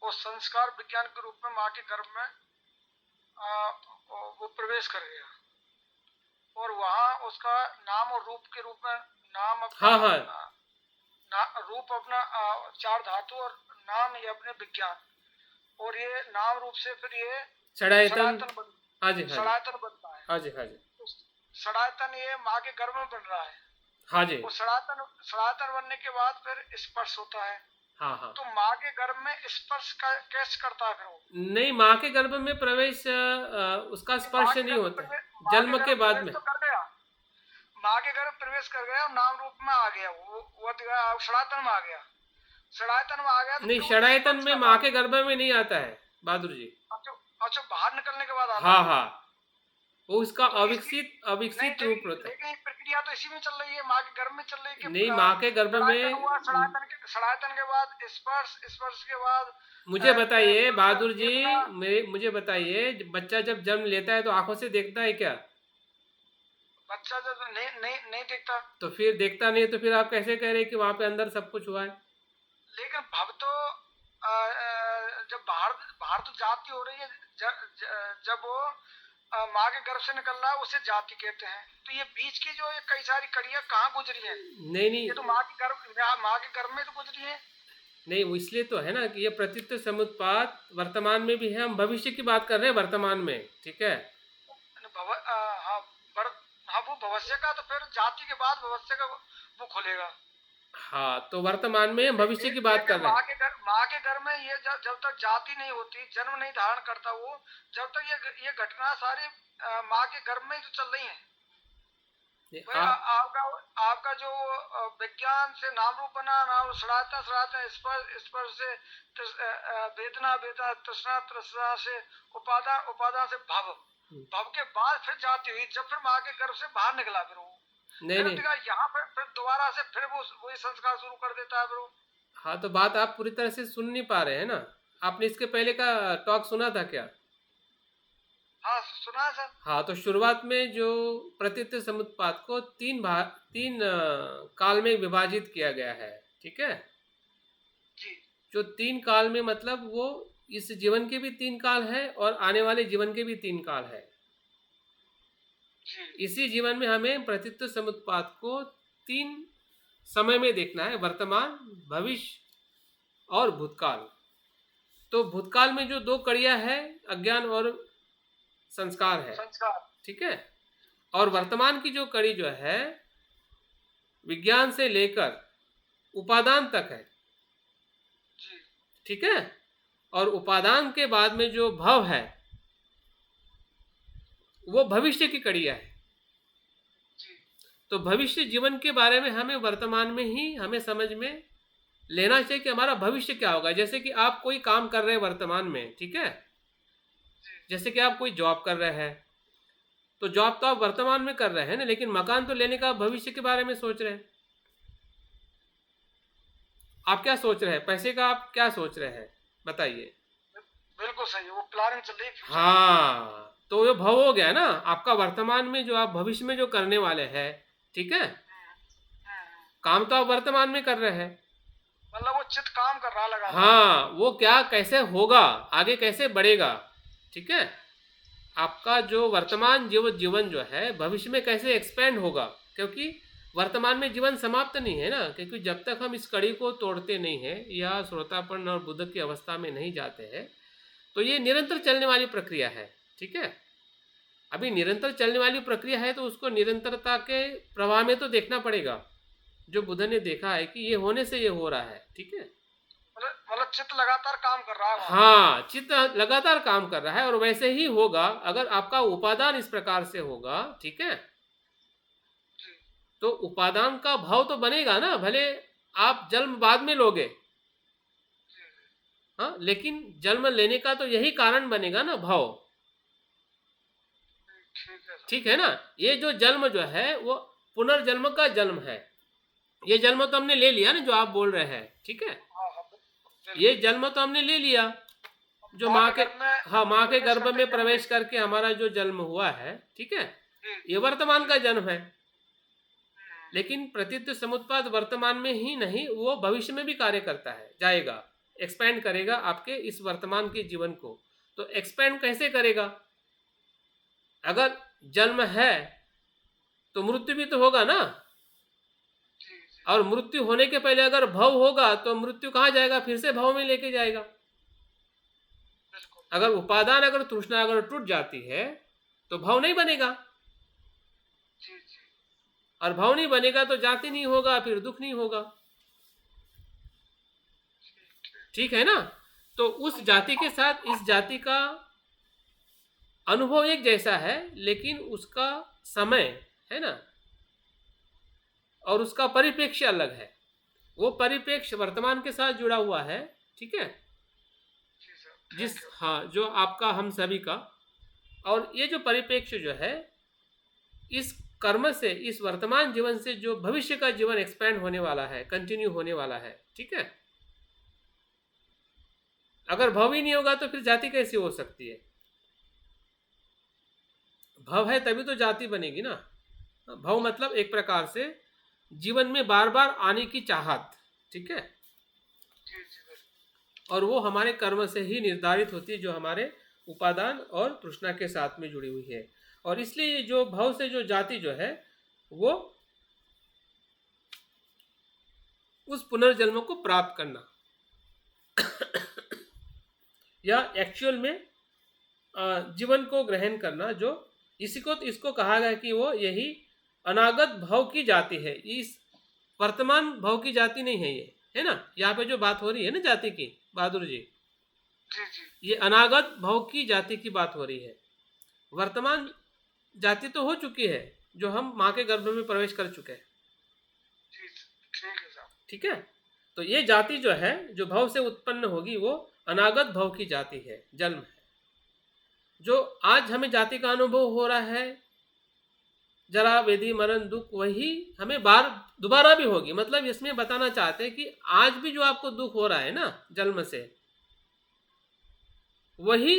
B: वो संस्कार विज्ञान के रूप में माँ के गर्भ में वो प्रवेश कर गया, और वहाँ उसका नाम और रूप के रूप में नाम अपना, रूप अपना चार धातु और नाम ये अपने विज्ञान, और ये नाम रूप से फिर ये षडायतन बनता है।
A: हाँ जी।
B: षडायतन ये माँ के गर्भ में बन रहा है।
A: हाँ जी।
B: वो षडायतन बनने के बाद फिर स्पर्श होता है।
A: हाँ।
B: तो माँ के गर्भ में स्पर्श कैसे करता है फिर वो?
A: नहीं, माँ के गर्भ में प्रवेश उसका स्पर्श नहीं होता है, जन्म के बाद में।
B: तो कर गया, माँ के गर्भ प्रवेश कर गया और नाम रूप में आ गया, वो षडायतन में आ गया। षडायतन में आ गया तो
A: नहीं, षडायतन में माँ के गर्भ में नहीं आता है बहादुर जी।
B: अच्छा, बाहर निकलने के बाद आता
A: है। हाँ, वो इसका अविकसित रूप होता है।
B: लेकिन प्रक्रिया तो इसी में चल रही है, माँ के गर्भ में चल रही है।
A: नहीं, माँ के गर्भ में
B: षडायतन के बाद स्पर्श के बाद।
A: मुझे बताइए बहादुर जी, मुझे बताइए, बच्चा जब जन्म लेता है तो आंखों से देखता है क्या?
B: बच्चा जब नहीं देखता।
A: तो फिर देखता नहीं, तो फिर आप कैसे कह रहे हैं कि वहां पे अंदर सब कुछ हुआ है?
B: लेकिन भव तो जब बाहर तो जाति हो रही है, जब वो माँ के गर्भ से निकल रहा है उसे जाति कहते हैं। तो ये बीच की जो ये कई सारी कड़ियां कहाँ गुजरी है?
A: नहीं,
B: ये तो माँ के गर्भ में तो गुजरी है।
A: नहीं, वो इसलिए तो है ना कि ये प्रतीत समुत्पाद वर्तमान में भी है। हम भविष्य की बात कर रहे हैं वर्तमान में, ठीक है? हाँ,
B: वो भविष्य का, तो फिर जाति के बाद भविष्य का वो खुलेगा।
A: हाँ, तो वर्तमान में भविष्य की बात कर रहे हैं।
B: माँ के घर में ये जब तक जाति नहीं होती, जन्म नहीं धारण करता वो, जब तक ये घटना सारी माँ के गर्भ में ही तो चल रही है। आपका जो विज्ञान से नाम रूप बना, नाम षडायतन स्पर्श से वेदना तृष्णा से उपादान से भव के बाद फिर जाति हुई, जब फिर माँ के गर्भ से बाहर निकला, फिर वो नहीं यहाँ फिर दोबारा से फिर वो वही संस्कार शुरू कर देता है फिर वो।
A: हाँ, तो बात आप पूरी तरह से सुन नहीं पा रहे हैं ना। आपने इसके पहले का टॉक सुना था क्या?
B: हाँ, सुना है सर।
A: हाँ, तो शुरुआत में जो प्रतीत समुत्पाद को तीन काल में विभाजित किया गया है, ठीक है
B: जी? जो
A: 3 काल में मतलब वो इस जीवन के भी 3 काल है और आने वाले जीवन के भी 3 काल है। इसी जीवन में हमें प्रतीत समुत्पाद को 3 समय में देखना है, वर्तमान, भविष्य और भूतकाल। तो भूतकाल में जो 2 कड़ियां है, अज्ञान और संस्कार है, ठीक है? और वर्तमान की जो कड़ी जो है विज्ञान से लेकर उपादान तक है, ठीक है? और उपादान के बाद में जो भव है वो भविष्य की कड़ियां है। तो भविष्य जीवन के बारे में हमें वर्तमान में ही हमें समझ में लेना चाहिए कि हमारा भविष्य क्या होगा। जैसे कि आप कोई काम कर रहे हैं वर्तमान में, ठीक है? जैसे कि आप कोई जॉब कर रहे हैं, तो जॉब तो आप वर्तमान में कर रहे हैं ना, लेकिन मकान तो लेने का भविष्य के बारे में सोच रहे हैं। आप क्या सोच रहे हैं? पैसे का आप क्या सोच रहे हैं, बताइए?
B: बिल्कुल सही, वो प्लानिंग चल रही है।
A: हाँ, तो ये भव हो गया ना आपका वर्तमान में, जो आप भविष्य में जो करने वाले हैं, ठीक है? काम तो आप वर्तमान में कर रहे हैं,
B: मतलब वो चित्त काम कर रहा लगा।
A: हाँ, वो क्या कैसे होगा, आगे कैसे बढ़ेगा, ठीक है? आपका जो वर्तमान जीवन जो है भविष्य में कैसे एक्सपेंड होगा, क्योंकि वर्तमान में जीवन समाप्त नहीं है ना, क्योंकि जब तक हम इस कड़ी को तोड़ते नहीं हैं या श्रोतापन और बुद्ध की अवस्था में नहीं जाते हैं, तो ये निरंतर चलने वाली प्रक्रिया है। ठीक है, अभी निरंतर चलने वाली प्रक्रिया है तो उसको निरंतरता के प्रवाह में तो देखना पड़ेगा, जो बुद्ध ने देखा है कि ये होने से ये हो रहा है। ठीक है,
B: मतलब चित्त लगातार काम कर रहा है वहाँ।
A: हाँ, चित्त लगातार काम कर रहा है और वैसे ही होगा अगर आपका उपादान इस प्रकार से होगा। ठीक है,
B: जी
A: तो उपादान का भाव तो बनेगा ना, भले आप जन्म बाद में लोगे,
B: जी
A: हाँ, लेकिन जन्म लेने का तो यही कारण बनेगा ना, भाव।
B: ठीक है सर।
A: ठीक है ना, ये जो जन्म जो है वो पुनर्जन्म का जन्म है। ये जन्म तो हमने ले लिया ना, जो आप बोल रहे हैं। ठीक है,
B: हाँ हाँ बिल्कुल।
A: ये जन्म तो हमने ले लिया, जो माँ के, हाँ, माँ के गर्भ में प्रवेश करके हमारा जो जन्म हुआ है। ठीक है, ये वर्तमान का जन्म है। लेकिन प्रतीत समुत्पाद वर्तमान में ही नहीं, वो भविष्य में भी कार्य करता है, जाएगा, एक्सपेंड करेगा आपके इस वर्तमान के जीवन को। तो एक्सपेंड कैसे करेगा? अगर जन्म है तो मृत्यु भी तो होगा ना, और मृत्यु होने के पहले अगर भव होगा तो मृत्यु कहाँ जाएगा? फिर से भव में लेके जाएगा। अगर उपादान, अगर तृष्णा अगर टूट जाती है तो भव नहीं बनेगा, और भव नहीं बनेगा तो जाति नहीं होगा, फिर दुख नहीं होगा। ठीक है ना, तो उस जाति के साथ इस जाति का अनुभव एक जैसा है, लेकिन उसका समय है ना, और उसका परिप्रेक्ष्य अलग है। वो परिप्रेक्ष्य वर्तमान के साथ जुड़ा हुआ है। ठीक है, जिस, हाँ, जो आपका, हम सभी का, और ये जो परिप्रेक्ष्य जो है, इस कर्म से, इस वर्तमान जीवन से जो भविष्य का जीवन एक्सपेंड होने वाला है, कंटिन्यू होने वाला है। ठीक है, अगर भव ही नहीं होगा तो फिर जाति कैसी हो सकती है? भव है तभी तो जाति बनेगी ना। भव मतलब एक प्रकार से जीवन में बार बार आने की चाहत। ठीक है, और वो हमारे कर्म से ही निर्धारित होती है, जो हमारे उपादान और तृष्णा के साथ में जुड़ी हुई है। और इसलिए जो भव से जो जाति जो है, वो उस पुनर्जन्म को प्राप्त करना या एक्चुअल में जीवन को ग्रहण करना, जो इसको कहा गया कि वो यही अनागत भव की जाति है। इस वर्तमान भव की जाति नहीं है ये, है ना। यहाँ पे जो बात हो रही है ना जाति की, बहादुर जी, ये अनागत भव की जाति की बात हो रही है। वर्तमान जाति तो हो चुकी है, जो हम माँ के गर्भ में प्रवेश कर चुके हैं। ठीक है, तो ये जाति जो है, जो भव से उत्पन्न होगी, वो अनागत भव की जाति है, जन्म है। जो आज हमें जाति का अनुभव हो रहा है, जरा, वेदी, मरण, दुख, वही हमें दोबारा भी होगी। मतलब इसमें बताना चाहते हैं कि आज भी जो आपको दुख हो रहा है ना जन्म से, वही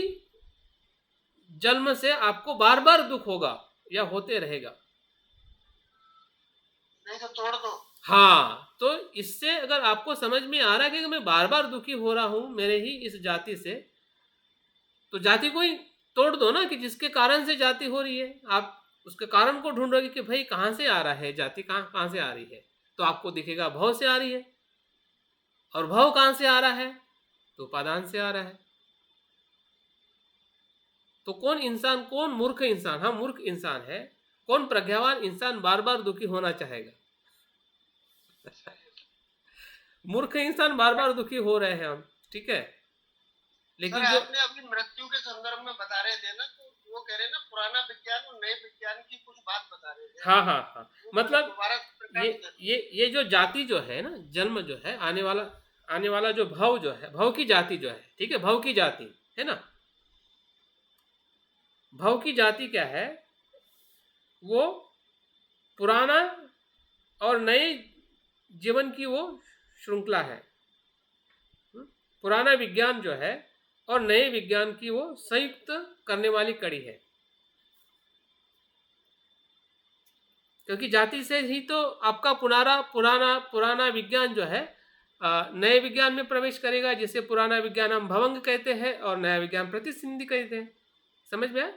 A: जन्म से आपको बार बार दुख होगा या होते रहेगा।
B: नहीं तो तोड़ दो।
A: हाँ, तो इससे अगर आपको समझ में आ रहा है कि मैं बार बार दुखी हो रहा हूं मेरे ही इस जाति से, तो जाति को ही तोड़ दो ना, कि जिसके कारण से जाति हो रही है। आप उसके कारण को ढूंढोगे कि भाई कहाँ से आ रहा है जाति, कहाँ से आ रही है, तो आपको दिखेगा भव से आ रही है। और भव कहाँ से आ रहा है? तो उपादान से आ रहा है। तो कौन इंसान, कौन मूर्ख इंसान, हाँ मूर्ख इंसान है, कौन प्रज्ञावान इंसान बार बार दुखी होना चाहेगा? मूर्ख इंसान बार बार दुखी हो रहे हैं हम। ठीक है, लेकिन जो
B: आपने अभी मृत्यु के संदर्भ में बता रहे थे ना, तो वो कह रहे ना पुराना विज्ञान और नए विज्ञान की कुछ बात बता रहे थे।
A: हाँ हाँ हाँ, मतलब ये जो जाति जो है ना, जन्म जो है, आने वाला जो भव जो है, भव की जाति जो है, ठीक है, भव की जाति है ना। भव की जाति क्या है? वो पुराना और नए जीवन की वो श्रृंखला है। पुराना विज्ञान जो है और नए विज्ञान की वो संयुक्त करने वाली कड़ी है। क्योंकि जाति से ही तो आपका पुराना विज्ञान जो है नए विज्ञान में प्रवेश करेगा, जिसे पुराना विज्ञान हम भवंग कहते हैं और नया विज्ञान प्रतिसिंधि कहते हैं। समझ में आया?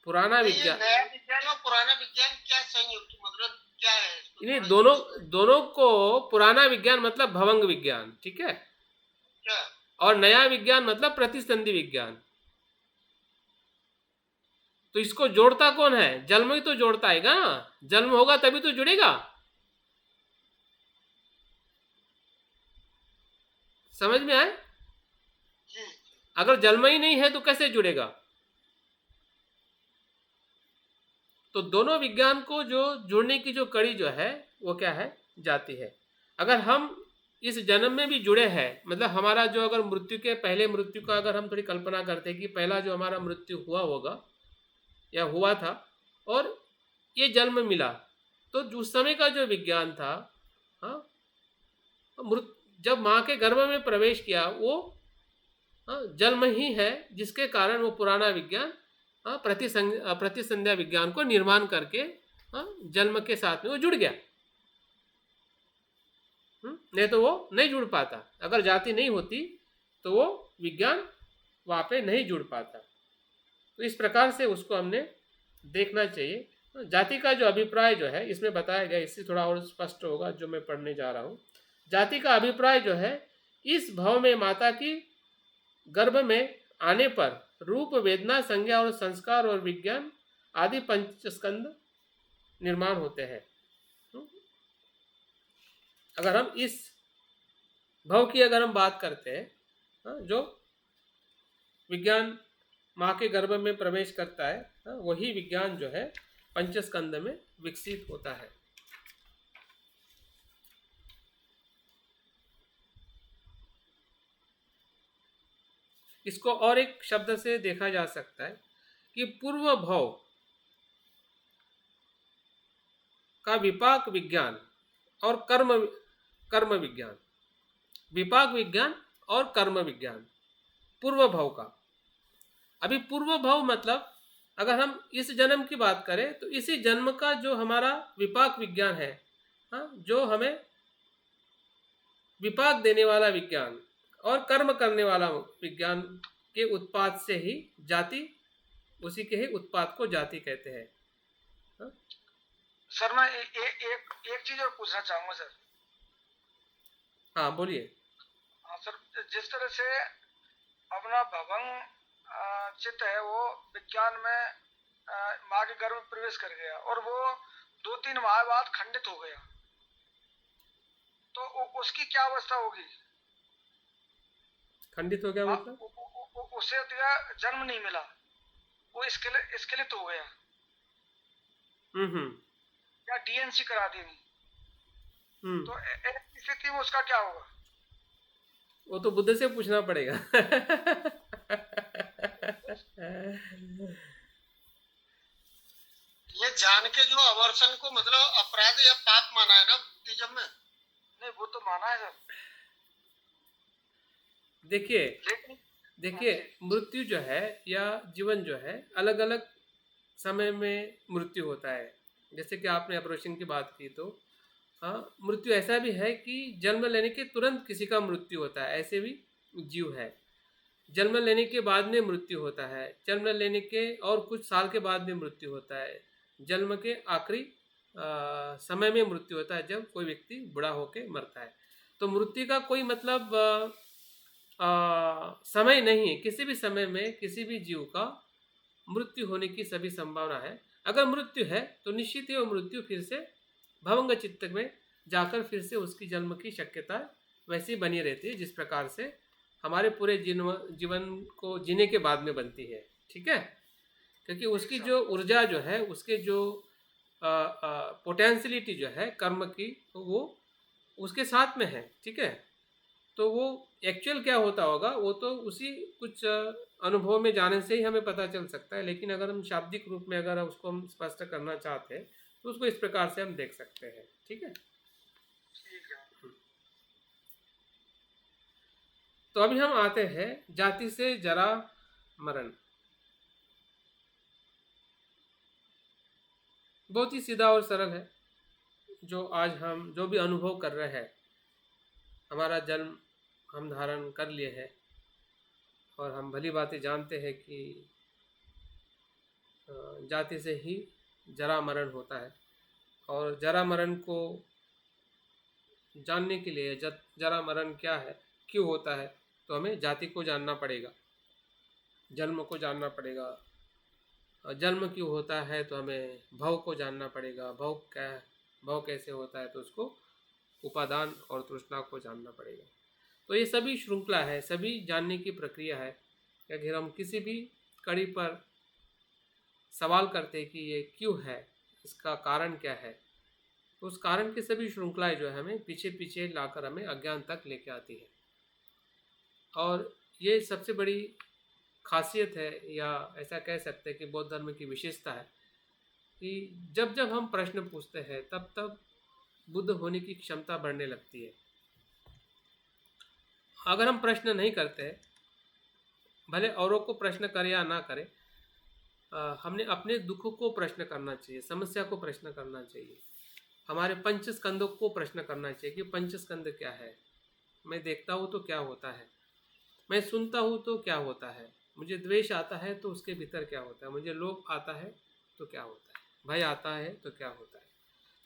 A: पुराना
C: नहीं, ये
A: विज्ञान,
C: नया विज्ञान और पुराना विज्ञान क्या संयुक्त मतलब क्या है इसको
A: इन्हीं
C: थोड़ा
A: दोनों
C: स्पष्ट
A: दोनों को पुराना विज्ञान मतलब भवंग विज्ञान, ठीक है,
C: क्या?
A: और नया विज्ञान मतलब प्रतिसंधि विज्ञान। तो इसको जोड़ता कौन है? जन्म ही तो जोड़ता है ना, जन्म होगा तभी तो जुड़ेगा। समझ में आए?
C: जी
A: अगर जन्म ही नहीं है तो कैसे जुड़ेगा? तो दोनों विज्ञान को जो जुड़ने की जो कड़ी जो है वो क्या है? जाति है। अगर हम इस जन्म में भी जुड़े हैं, मतलब हमारा जो अगर मृत्यु के पहले मृत्यु का अगर हम थोड़ी कल्पना करते हैं कि पहला जो हमारा मृत्यु हुआ होगा या हुआ था और ये जन्म मिला, तो उस समय का जो विज्ञान था, हाँ, मृत जब माँ के गर्भ में प्रवेश किया वो, हाँ, जन्म ही है जिसके कारण वो पुराना विज्ञान, हाँ, प्रतिसंध्या विज्ञान को निर्माण करके, हाँ, जन्म के साथ में वो जुड़ गया। नहीं तो वो नहीं जुड़ पाता। अगर जाति नहीं होती तो वो विज्ञान वहाँ पे नहीं जुड़ पाता। तो इस प्रकार से उसको हमने देखना चाहिए। जाति का जो अभिप्राय जो है इसमें बताया गया, इससे थोड़ा और स्पष्ट होगा जो मैं पढ़ने जा रहा हूँ। जाति का अभिप्राय जो है, इस भाव में माता की गर्भ में आने पर रूप, वेदना, संज्ञा और संस्कार और विज्ञान आदि पंचस्कंद निर्माण होते हैं। अगर हम इस भाव की अगर हम बात करते हैं, जो विज्ञान माँ के गर्भ में प्रवेश करता है, वही विज्ञान जो है पंचस्कंद में विकसित होता है। इसको और एक शब्द से देखा जा सकता है कि पूर्व भाव का विपाक विज्ञान और कर्म विज्ञान, विपाक विज्ञान और कर्म विज्ञान, पूर्व भाव का। अभी पूर्व भाव मतलब अगर हम इस जन्म की बात करें तो इसी जन्म का जो हमारा विपाक विज्ञान है, हाँ, जो हमें विपाक देने वाला विज्ञान और कर्म करने वाला विज्ञान के उत्पाद से ही जाति, उसी के ही उत्पाद को जाति कहते हैं। हाँ?
B: सर मैं एक चीज और पूछना चाहूंगा सर।
A: हाँ बोलिए।
B: हाँ सर, जिस तरह से अपना भवंग चित्त है वो विज्ञान में माँ के गर्भ में प्रवेश कर गया और वो 2-3 माह बाद खंडित हो गया, तो उसकी क्या अवस्था होगी?
A: खंडित हो गया मतलब
B: उसे जन्म नहीं मिला, वो स्खलित हो गया या डीएनसी करा देनी, तो ऐसी स्थिति में उसका क्या होगा?
A: वो तो बुद्ध से पूछना पड़ेगा।
C: ये जान के जो अवर्षण को मतलब अपराध या पाप माना है ना बुद्धिज्म में?
B: नहीं, वो तो माना है सर।
A: देखिए मृत्यु जो है या जीवन जो है अलग अलग समय में मृत्यु होता है। जैसे कि आपने ऑपरेशन की बात की, तो हाँ, मृत्यु ऐसा भी है कि जन्म लेने के तुरंत किसी का मृत्यु होता है, ऐसे भी जीव है। जन्म लेने के बाद में मृत्यु होता है, जन्म लेने के और कुछ साल के बाद में मृत्यु होता है, जन्म के आखिरी समय में मृत्यु होता है जब कोई व्यक्ति बूढ़ा होकर मरता है। तो मृत्यु का कोई मतलब समय नहीं है। किसी भी समय में किसी भी जीव का मृत्यु होने की सभी संभावना है। अगर मृत्यु है तो निश्चित ही वो मृत्यु फिर से भवंग चित्त में जाकर फिर से उसकी जन्म की शक्यता वैसी बनी रहती है जिस प्रकार से हमारे पूरे जीवन को जीने के बाद में बनती है। ठीक है, क्योंकि उसकी जो ऊर्जा जो है, उसके जो पोटेंशियलिटी जो है कर्म की, वो उसके साथ में है। ठीक है, तो वो एक्चुअल क्या होता होगा वो तो उसी कुछ अनुभव में जाने से ही हमें पता चल सकता है। लेकिन अगर हम शाब्दिक रूप में अगर उसको हम स्पष्ट करना चाहते हैं तो उसको इस प्रकार से हम देख सकते हैं। ठीक है, तो अभी हम आते हैं जाति से जरा मरण। बहुत ही सीधा और सरल है, जो आज हम जो भी अनुभव कर रहे हैं, हमारा जन्म हम धारण कर लिए हैं और हम भली बातें जानते हैं कि जाति से ही जरा मरण होता है। और जरा मरण को जानने के लिए जरा मरण क्या है, क्यों होता है, तो हमें जाति को जानना पड़ेगा, जन्म को जानना पड़ेगा। जन्म क्यों होता है तो हमें भव को जानना पड़ेगा, भव कैसे होता है तो उसको उपादान और तृष्णा को जानना पड़ेगा। तो ये सभी श्रृंखला है, सभी जानने की प्रक्रिया है। अगर हम किसी भी कड़ी पर सवाल करते हैं कि ये क्यों है, इसका कारण क्या है, तो उस कारण की सभी श्रृंखलाएं जो है हमें पीछे पीछे लाकर हमें अज्ञान तक लेके आती है। और ये सबसे बड़ी खासियत है, या ऐसा कह सकते हैं कि बौद्ध धर्म की विशेषता है कि जब जब हम प्रश्न पूछते हैं तब तब बुद्ध होने की क्षमता बढ़ने लगती है। अगर हम प्रश्न नहीं करते, भले औरों को प्रश्न करें या ना करें, हमने अपने दुख को प्रश्न करना चाहिए, समस्या को प्रश्न करना चाहिए, हमारे पंच स्कंदों को प्रश्न करना चाहिए कि पंच स्कंद क्या है, मैं देखता हूँ तो क्या होता है, मैं सुनता हूँ तो क्या होता है, मुझे द्वेष आता है तो उसके भीतर क्या होता है, मुझे लोभ आता है तो क्या होता है, भय आता है तो क्या होता है।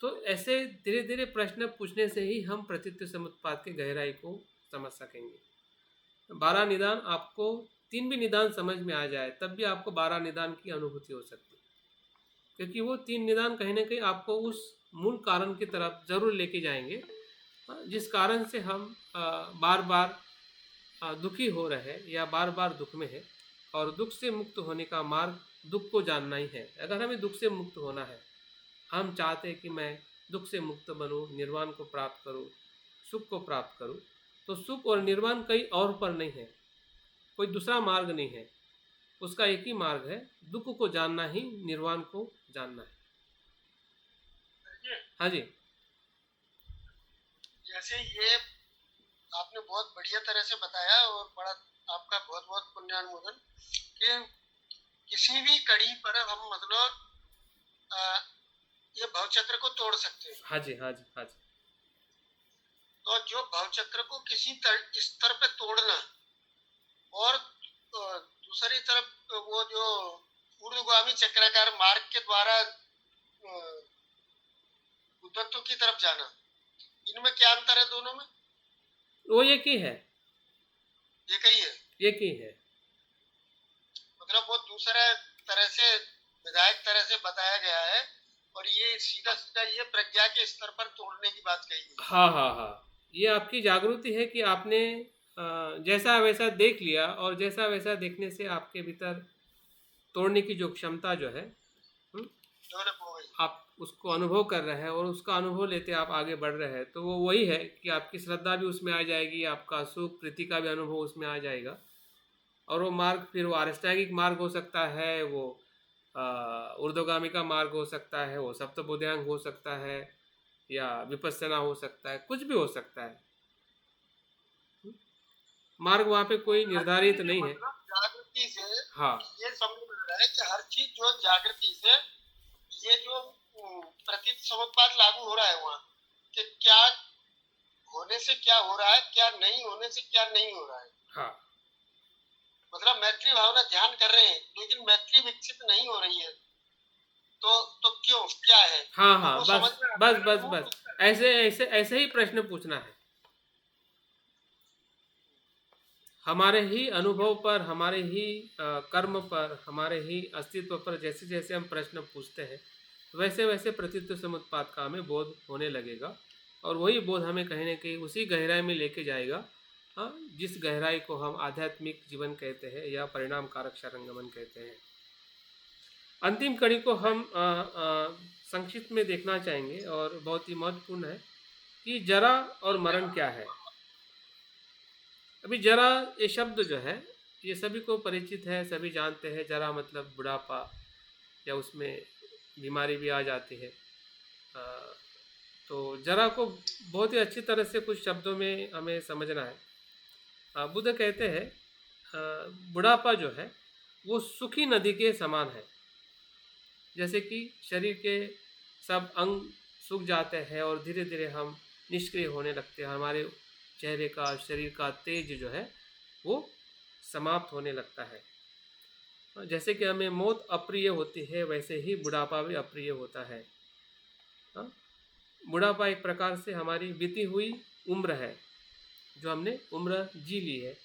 A: तो ऐसे धीरे धीरे प्रश्न पूछने से ही हम प्रतीत्व समुत्पाद की गहराई को समझ सकेंगे। 12 निदान, आपको 3 भी निदान समझ में आ जाए तब भी आपको 12 निदान की अनुभूति हो सकती है, क्योंकि वो 3 निदान कहीं ना कहीं आपको उस मूल कारण की तरफ जरूर लेके जाएंगे, जिस कारण से हम बार बार दुखी हो रहे हैं या बार बार दुख में है। और दुख से मुक्त होने का मार्ग दुख को जानना ही है। अगर हमें दुख से मुक्त होना है, हम चाहते हैं कि मैं दुख से मुक्त बनूं, निर्वाण को प्राप्त करूं, सुख को प्राप्त करूं, तो सुख और निर्वाण कहीं और पर नहीं है, कोई दूसरा मार्ग नहीं है, उसका एक ही मार्ग है, दुख को जानना ही निर्वाण को जानना है। हाँ जी।
C: जैसे ये आपने बहुत बढ़िया तरह से बताया और बड़ा आपका बहुत बहुत पुण्यानुमोदन कि किसी भी कड़ी पर हम मतलब ये भवचक्र को तोड़ सकते हैं।
A: हाँ जी, हाँ जी, हाँ जी।
C: तो जो भवचक्र को किसी स्तर पे तोड़ना और दूसरी तरफ वो जो ऊर्ध्वगामी चक्राकार मार्ग के द्वारा बुद्धत्व की तरफ जाना, इनमें क्या अंतर है दोनों में?
A: वो एक ही है,
C: एक ही है,
A: एक ही है।
C: मतलब वो दूसरा तरह से विधायक तरह से बताया गया है और ये सीधा सीधा ये प्रज्ञा के स्तर पर तोड़ने की बात कही है।
A: हाँ हाँ हाँ, ये आपकी जागृति है कि आपने जैसा वैसा देख लिया और जैसा वैसा देखने से आपके भीतर तोड़ने की जो क्षमता जो है,
C: डेवलप हो गई।
A: आप उसको अनुभव कर रहे हैं और उसका अनुभव लेते आप आगे बढ़ रहे हैं, तो वो वही है कि आपकी श्रद्धा भी उसमें आ जाएगी, आपका सुख प्रीति का भी अनुभव उसमें आ जाएगा। और वो मार्ग फिर वो आरिष्टागिक मार्ग हो सकता है, वो ऊर्ध्वगामी का मार्ग हो सकता है, वो सप्तबोधांग हो सकता है, या विपස්සना हो सकता है, कुछ भी हो सकता है। मार्ग वहाँ पे कोई निर्धारित नहीं है।
C: मतलब जागृति से
A: हाँ,
C: ये समझ में आ रहा है कि हर चीज जो जागृति से ये जो प्रतीत समुत्पाद लागू हो रहा है वहाँ, कि क्या होने से क्या हो रहा है, क्या नहीं होने से क्या नहीं हो रहा है।
A: हाँ,
C: मतलब मैत्री भावना ध्यान कर रहे हैं लेकिन मैत्री विकसित नहीं हो रही है, तो क्यों, क्या है?
A: हाँ, हाँ,
C: वो
A: बस
C: समझ में
A: बस
C: आता है
A: बस
C: वो
A: बस ऐसे ऐसे ऐसे ही प्रश्न पूछना है। हमारे ही अनुभव पर, हमारे ही कर्म पर, हमारे ही अस्तित्व पर जैसे जैसे हम प्रश्न पूछते हैं, वैसे वैसे प्रतीत्व समुत्पाद का हमें बोध होने लगेगा। और वही बोध हमें कहीं ना कहीं उसी गहराई में लेके जाएगा, हाँ, जिस गहराई को हम आध्यात्मिक जीवन कहते हैं या परिणाम कारक शरणगमन कहते हैं। अंतिम कड़ी को हम संक्षिप्त में देखना चाहेंगे और बहुत ही महत्वपूर्ण है कि जरा और मरण क्या है। अभी जरा ये शब्द जो है ये सभी को परिचित है, सभी जानते हैं। जरा मतलब बुढ़ापा, या उसमें बीमारी भी आ जाती है। तो जरा को बहुत ही अच्छी तरह से कुछ शब्दों में हमें समझना है। बुद्ध कहते हैं बुढ़ापा जो है वो सुखी नदी के समान है। जैसे कि शरीर के सब अंग सूख जाते हैं और धीरे धीरे हम निष्क्रिय होने लगते हैं, हमारे चेहरे का, शरीर का तेज जो है वो समाप्त होने लगता है। जैसे कि हमें मौत अप्रिय होती है, वैसे ही बुढ़ापा भी अप्रिय होता है। हाँ? बुढ़ापा एक प्रकार से हमारी बीती हुई उम्र है, जो हमने उम्र जी ली है,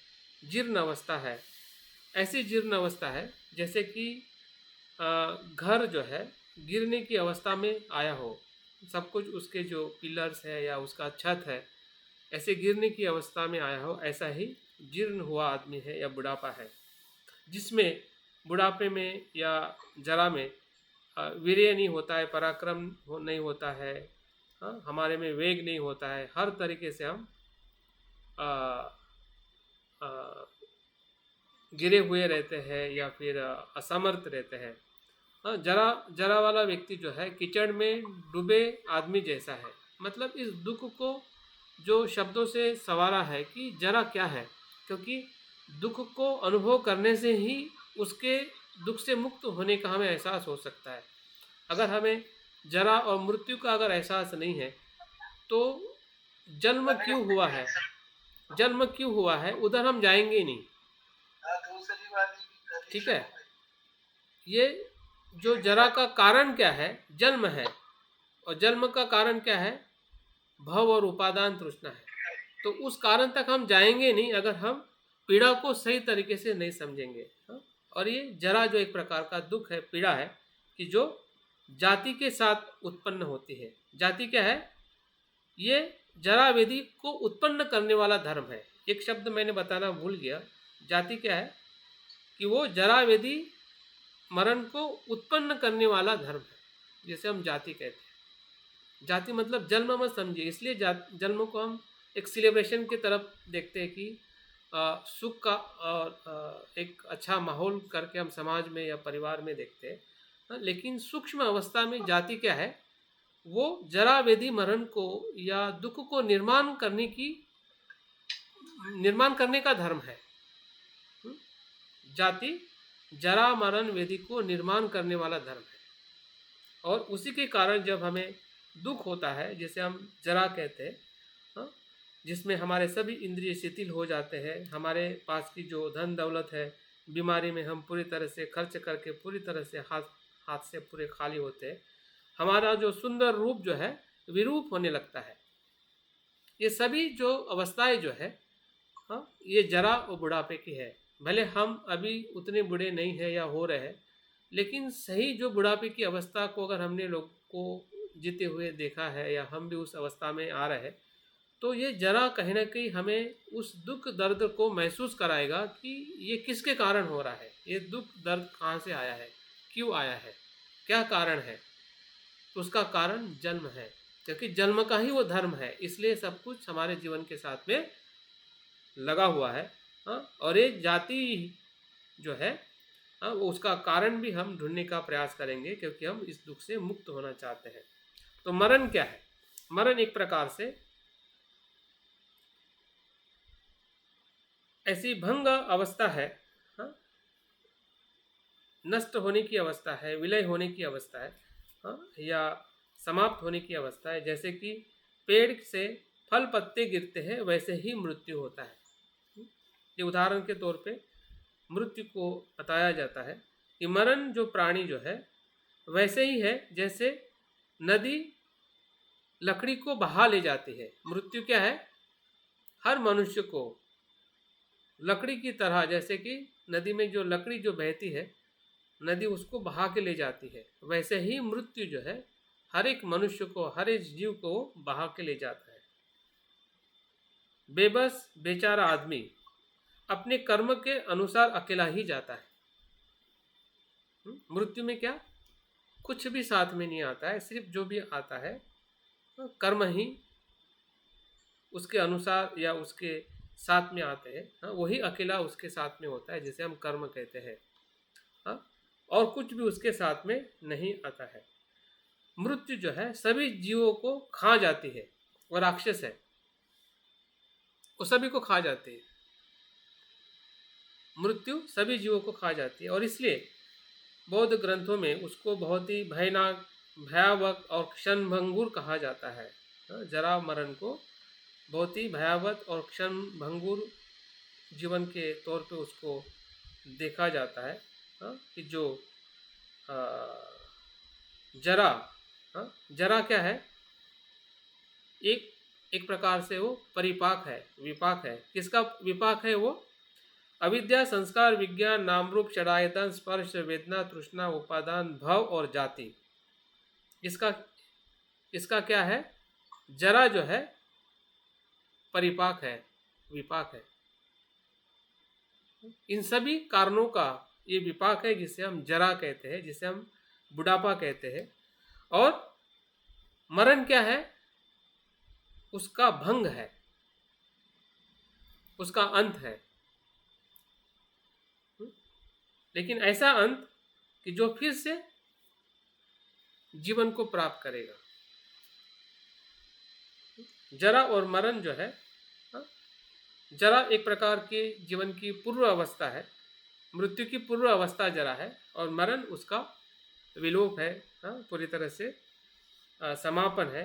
A: जीर्ण अवस्था है। ऐसी जीर्ण अवस्था है जैसे कि घर जो है गिरने की अवस्था में आया हो, सब कुछ उसके जो पिलर्स है या उसका छत है ऐसे गिरने की अवस्था में आया हो, ऐसा ही जीर्ण हुआ आदमी है या बुढ़ापा है, जिसमें बुढ़ापे में या जरा में वीर्य नहीं होता है, पराक्रम नहीं होता है, हाँ, हमारे में वेग नहीं होता है, हर तरीके से हम आ, आ, गिरे हुए रहते हैं या फिर असमर्थ रहते हैं। हाँ, जरा जरा वाला व्यक्ति जो है कीचड़ में डूबे आदमी जैसा है। मतलब इस दुख को जो शब्दों से सवारा है कि जरा क्या है, क्योंकि दुख को अनुभव करने से ही उसके दुख से मुक्त होने का हमें एहसास हो सकता है। अगर हमें जरा और मृत्यु का अगर एहसास नहीं है तो जन्म क्यों हुआ है, जन्म क्यों हुआ है उधर हम जाएंगे ही नहीं। ठीक है, ये जो जरा का कारण क्या है, जन्म है, और जन्म का कारण क्या है, भव और उपादान तृष्णा है। तो उस कारण तक हम जाएंगे नहीं अगर हम पीड़ा को सही तरीके से नहीं समझेंगे। हाँ? और ये जरा जो एक प्रकार का दुख है, पीड़ा है, कि जो जाति के साथ उत्पन्न होती है। जाति क्या है, ये जरा वेदी को उत्पन्न करने वाला धर्म है। एक शब्द मैंने बताना भूल गया, जाति क्या है कि वो जरा वेदी मरण को उत्पन्न करने वाला धर्म है, जिसे हम जाति कहते हैं। जाति मतलब जन्म मत समझिए, इसलिए जन्म को हम एक सेलिब्रेशन की तरफ देखते हैं कि सुख का और एक अच्छा माहौल करके हम समाज में या परिवार में देखते हैं। लेकिन सूक्ष्म अवस्था में जाति क्या है, वो जरा वेदी मरण को या दुख को निर्माण करने का धर्म है। जाति जरा मरण वेदी को निर्माण करने वाला धर्म है, और उसी के कारण जब हमें दुख होता है, जिसे हम जरा कहते हैं, हाँ, जिसमें हमारे सभी इंद्रिय शिथिल हो जाते हैं, हमारे पास की जो धन दौलत है, बीमारी में हम पूरी तरह से खर्च करके पूरी तरह से हाथ से पूरे खाली होते हैं, हमारा जो सुंदर रूप जो है विरूप होने लगता है। ये सभी जो अवस्थाएं जो है, हाँ, ये जरा और बुढ़ापे की है। भले हम अभी उतने बूढ़े नहीं हैं या हो रहे हैं, लेकिन सही जो बुढ़ापे की अवस्था को अगर हमने लोग को जीते हुए देखा है या हम भी उस अवस्था में आ रहे हैं, तो ये जरा कहीं ना कहीं हमें उस दुख दर्द को महसूस कराएगा कि ये किसके कारण हो रहा है, ये दुख दर्द कहाँ से आया है, क्यों आया है, क्या कारण है। तो उसका कारण जन्म है, क्योंकि जन्म का ही वो धर्म है, इसलिए सब कुछ हमारे जीवन के साथ में लगा हुआ है। हाँ, और ये जाति जो है, हाँ, वो उसका कारण भी हम ढूंढने का प्रयास करेंगे, क्योंकि हम इस दुख से मुक्त होना चाहते हैं। तो मरण क्या है, मरण एक प्रकार से ऐसी भंग अवस्था है, हाँ, नष्ट होने की अवस्था है, विलय होने की अवस्था है, हाँ, या समाप्त होने की अवस्था है। जैसे कि पेड़ से फल पत्ते गिरते हैं, वैसे ही मृत्यु होता है। ये उदाहरण के तौर पे मृत्यु को बताया जाता है कि मरण जो प्राणी जो है वैसे ही है जैसे नदी लकड़ी को बहा ले जाती है। मृत्यु क्या है, हर मनुष्य को लकड़ी की तरह, जैसे कि नदी में जो लकड़ी जो बहती है, नदी उसको बहा के ले जाती है, वैसे ही मृत्यु जो है हर एक मनुष्य को, हर एक जीव को बहा के ले जाता है। बेबस बेचारा आदमी अपने कर्म के अनुसार अकेला ही जाता है। मृत्यु में क्या, कुछ भी साथ में नहीं आता है, सिर्फ जो भी आता है कर्म ही उसके अनुसार या उसके साथ में आते हैं। वही अकेला उसके साथ में होता है, जिसे हम कर्म कहते हैं। और कुछ भी उसके साथ में नहीं आता है। मृत्यु जो है सभी जीवों को खा जाती है, वो राक्षस है, वो सभी को खा जाती है। मृत्यु सभी जीवों को खा जाती है, और इसलिए बौद्ध ग्रंथों में उसको बहुत ही भयानक, भयावह और क्षणभंगुर कहा जाता है। जरा मरण को बहुत ही भयावह और क्षणभंगुर जीवन के तौर पे उसको देखा जाता है। कि जो आ, जरा, जरा क्या है, एक एक प्रकार से वो परिपाक है, विपाक है। किसका विपाक है? वो अविद्या, संस्कार, विज्ञान, नाम रूप, षडायतन, स्पर्श, वेदना, तृष्णा, उपादान, भव और जाति। इसका इसका क्या है? जरा जो है परिपाक है, विपाक है। इन सभी कारणों का ये विपाक है, जिसे हम जरा कहते हैं, जिसे हम बुढ़ापा कहते हैं। और मरण क्या है? उसका भंग है, उसका अंत है। लेकिन ऐसा अंत कि जो फिर से जीवन को प्राप्त करेगा। जरा और मरण जो है, जरा एक प्रकार के जीवन की पूर्व अवस्था है, मृत्यु की पूर्व अवस्था जरा है, और मरण उसका विलोप है, पूरी तरह से समापन है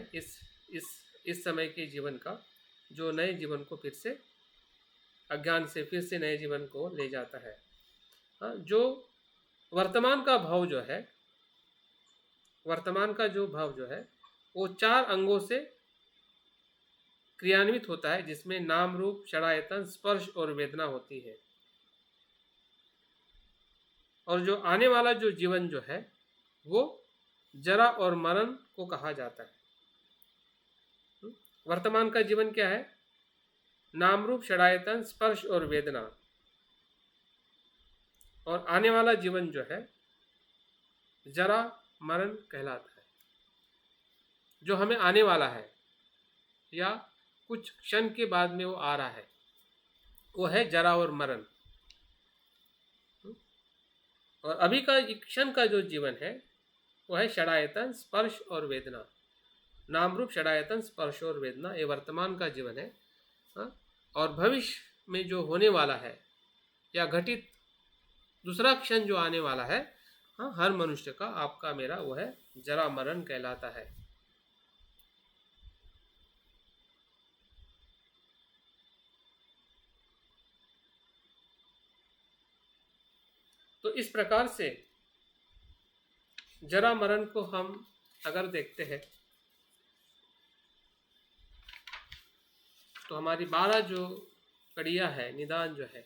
A: इस समय के जीवन का, जो नए जीवन को फिर से अज्ञान से फिर से नए जीवन को ले जाता है। जो वर्तमान का भाव जो है, वर्तमान का जो भाव जो है वो 4 अंगों से क्रियान्वित होता है, जिसमें नाम रूप, षडायतन, स्पर्श और वेदना होती है। और जो आने वाला जो जीवन जो है वो जरा और मरण को कहा जाता है। वर्तमान का जीवन क्या है? नाम रूप, षडायतन, स्पर्श और वेदना। और आने वाला जीवन जो है जरा मरण कहलाता है। जो हमें आने वाला है या कुछ क्षण के बाद में वो आ रहा है, वो है जरा और मरण। और अभी का क्षण का जो जीवन है वो है षडायतन, स्पर्श और वेदना। नाम रूप, षडायतन, स्पर्श और वेदना, ये वर्तमान का जीवन है। और भविष्य में जो होने वाला है या घटित दूसरा क्षण जो आने वाला है, हर मनुष्य का, आपका मेरा, वो है जरा मरण कहलाता है। तो इस प्रकार से जरा मरण को हम अगर देखते हैं तो हमारी 12 जो कड़ियाँ है, निदान जो है,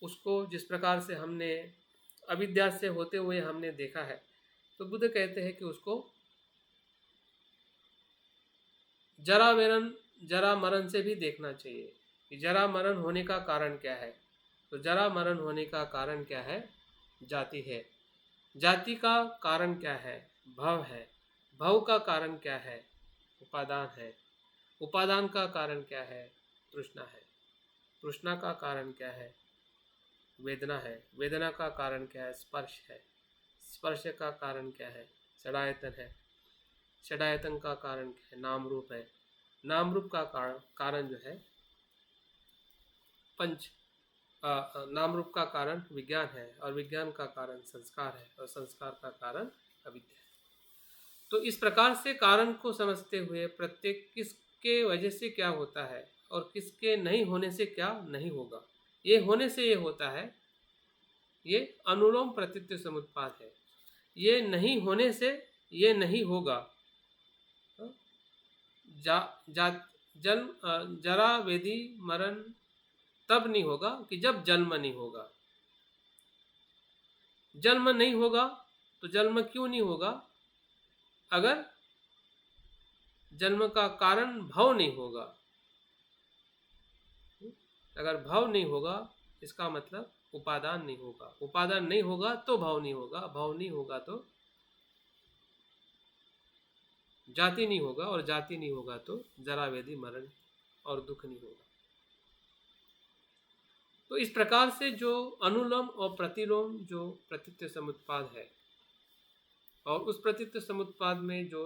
A: उसको जिस प्रकार से हमने अविद्या से होते हुए हमने देखा है, तो बुद्ध कहते हैं कि उसको जरा मरण से भी देखना चाहिए कि जरा मरण होने का कारण क्या है। तो जरा मरण होने का कारण क्या है? जाति है। जाति का कारण क्या है? भव है। भव का कारण क्या है? उपादान है। उपादान का कारण क्या है? तृष्णा है। तृष्णा का कारण क्या है? वेदना है। वेदना का कारण क्या है? स्पर्श है। स्पर्श का कारण क्या है? षडायतन है। षडायतन का कारण क्या है? नाम रूप है। नाम रूप का कारण जो है नाम रूप का कारण विज्ञान है, और विज्ञान का कारण संस्कार है, और संस्कार का कारण अविद्या है। तो इस प्रकार से कारण को समझते हुए प्रत्येक किसके वजह से क्या होता है और किसके नहीं होने से क्या नहीं होगा, ये होने से ये होता है, ये अनुलोम प्रतीत्य समुत्पाद है। ये नहीं होने से ये नहीं होगा। जरा वेदी मरण तब नहीं होगा कि जब जन्म नहीं होगा। जन्म नहीं होगा तो जन्म क्यों नहीं होगा? अगर जन्म का कारण भाव नहीं होगा। अगर भाव नहीं होगा इसका मतलब उपादान नहीं होगा। उपादान नहीं होगा तो भाव नहीं होगा। भाव नहीं होगा तो जाति नहीं होगा, और जाति नहीं होगा तो जरा वेदी मरण और दुख नहीं होगा। तो इस प्रकार से जो अनुलोम और प्रतिलोम जो प्रतीत्य समुत्पाद है, और उस प्रतीत्य समुत्पाद में जो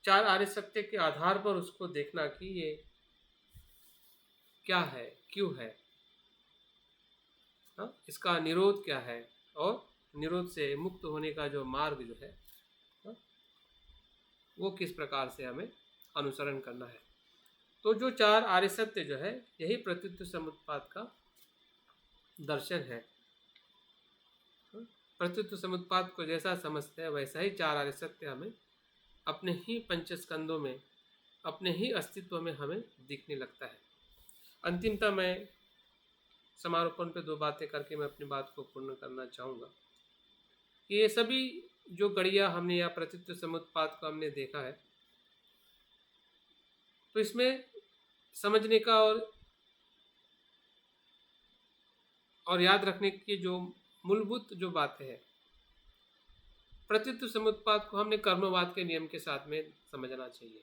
A: 4 आर्य सत्य के आधार पर उसको देखना कि ये क्या है, क्यों है, इसका निरोध क्या है, और निरोध से मुक्त होने का जो मार्ग जो है वो किस प्रकार से हमें अनुसरण करना है। तो जो 4 आर्य सत्य जो है, यही प्रतीत्य समुत्पाद का दर्शन है। प्रतीत्व समुत्पाद को जैसा समझते हैं वैसा ही चार आर्य सत्य हमें अपने ही पंचस्कंदों में, अपने ही अस्तित्व में हमें दिखने लगता है। अंतिमतः मैं समारोपण पे दो बातें करके मैं अपनी बात को पूर्ण करना चाहूँगा कि ये सभी जो गड़िया हमने या प्रतीत्व समुत्पाद को हमने देखा है, तो इसमें समझने का और याद रखने की जो मूलभूत जो बातें हैं, प्रतीत्व समुत्पाद को हमने कर्मवाद के नियम के साथ में समझना चाहिए।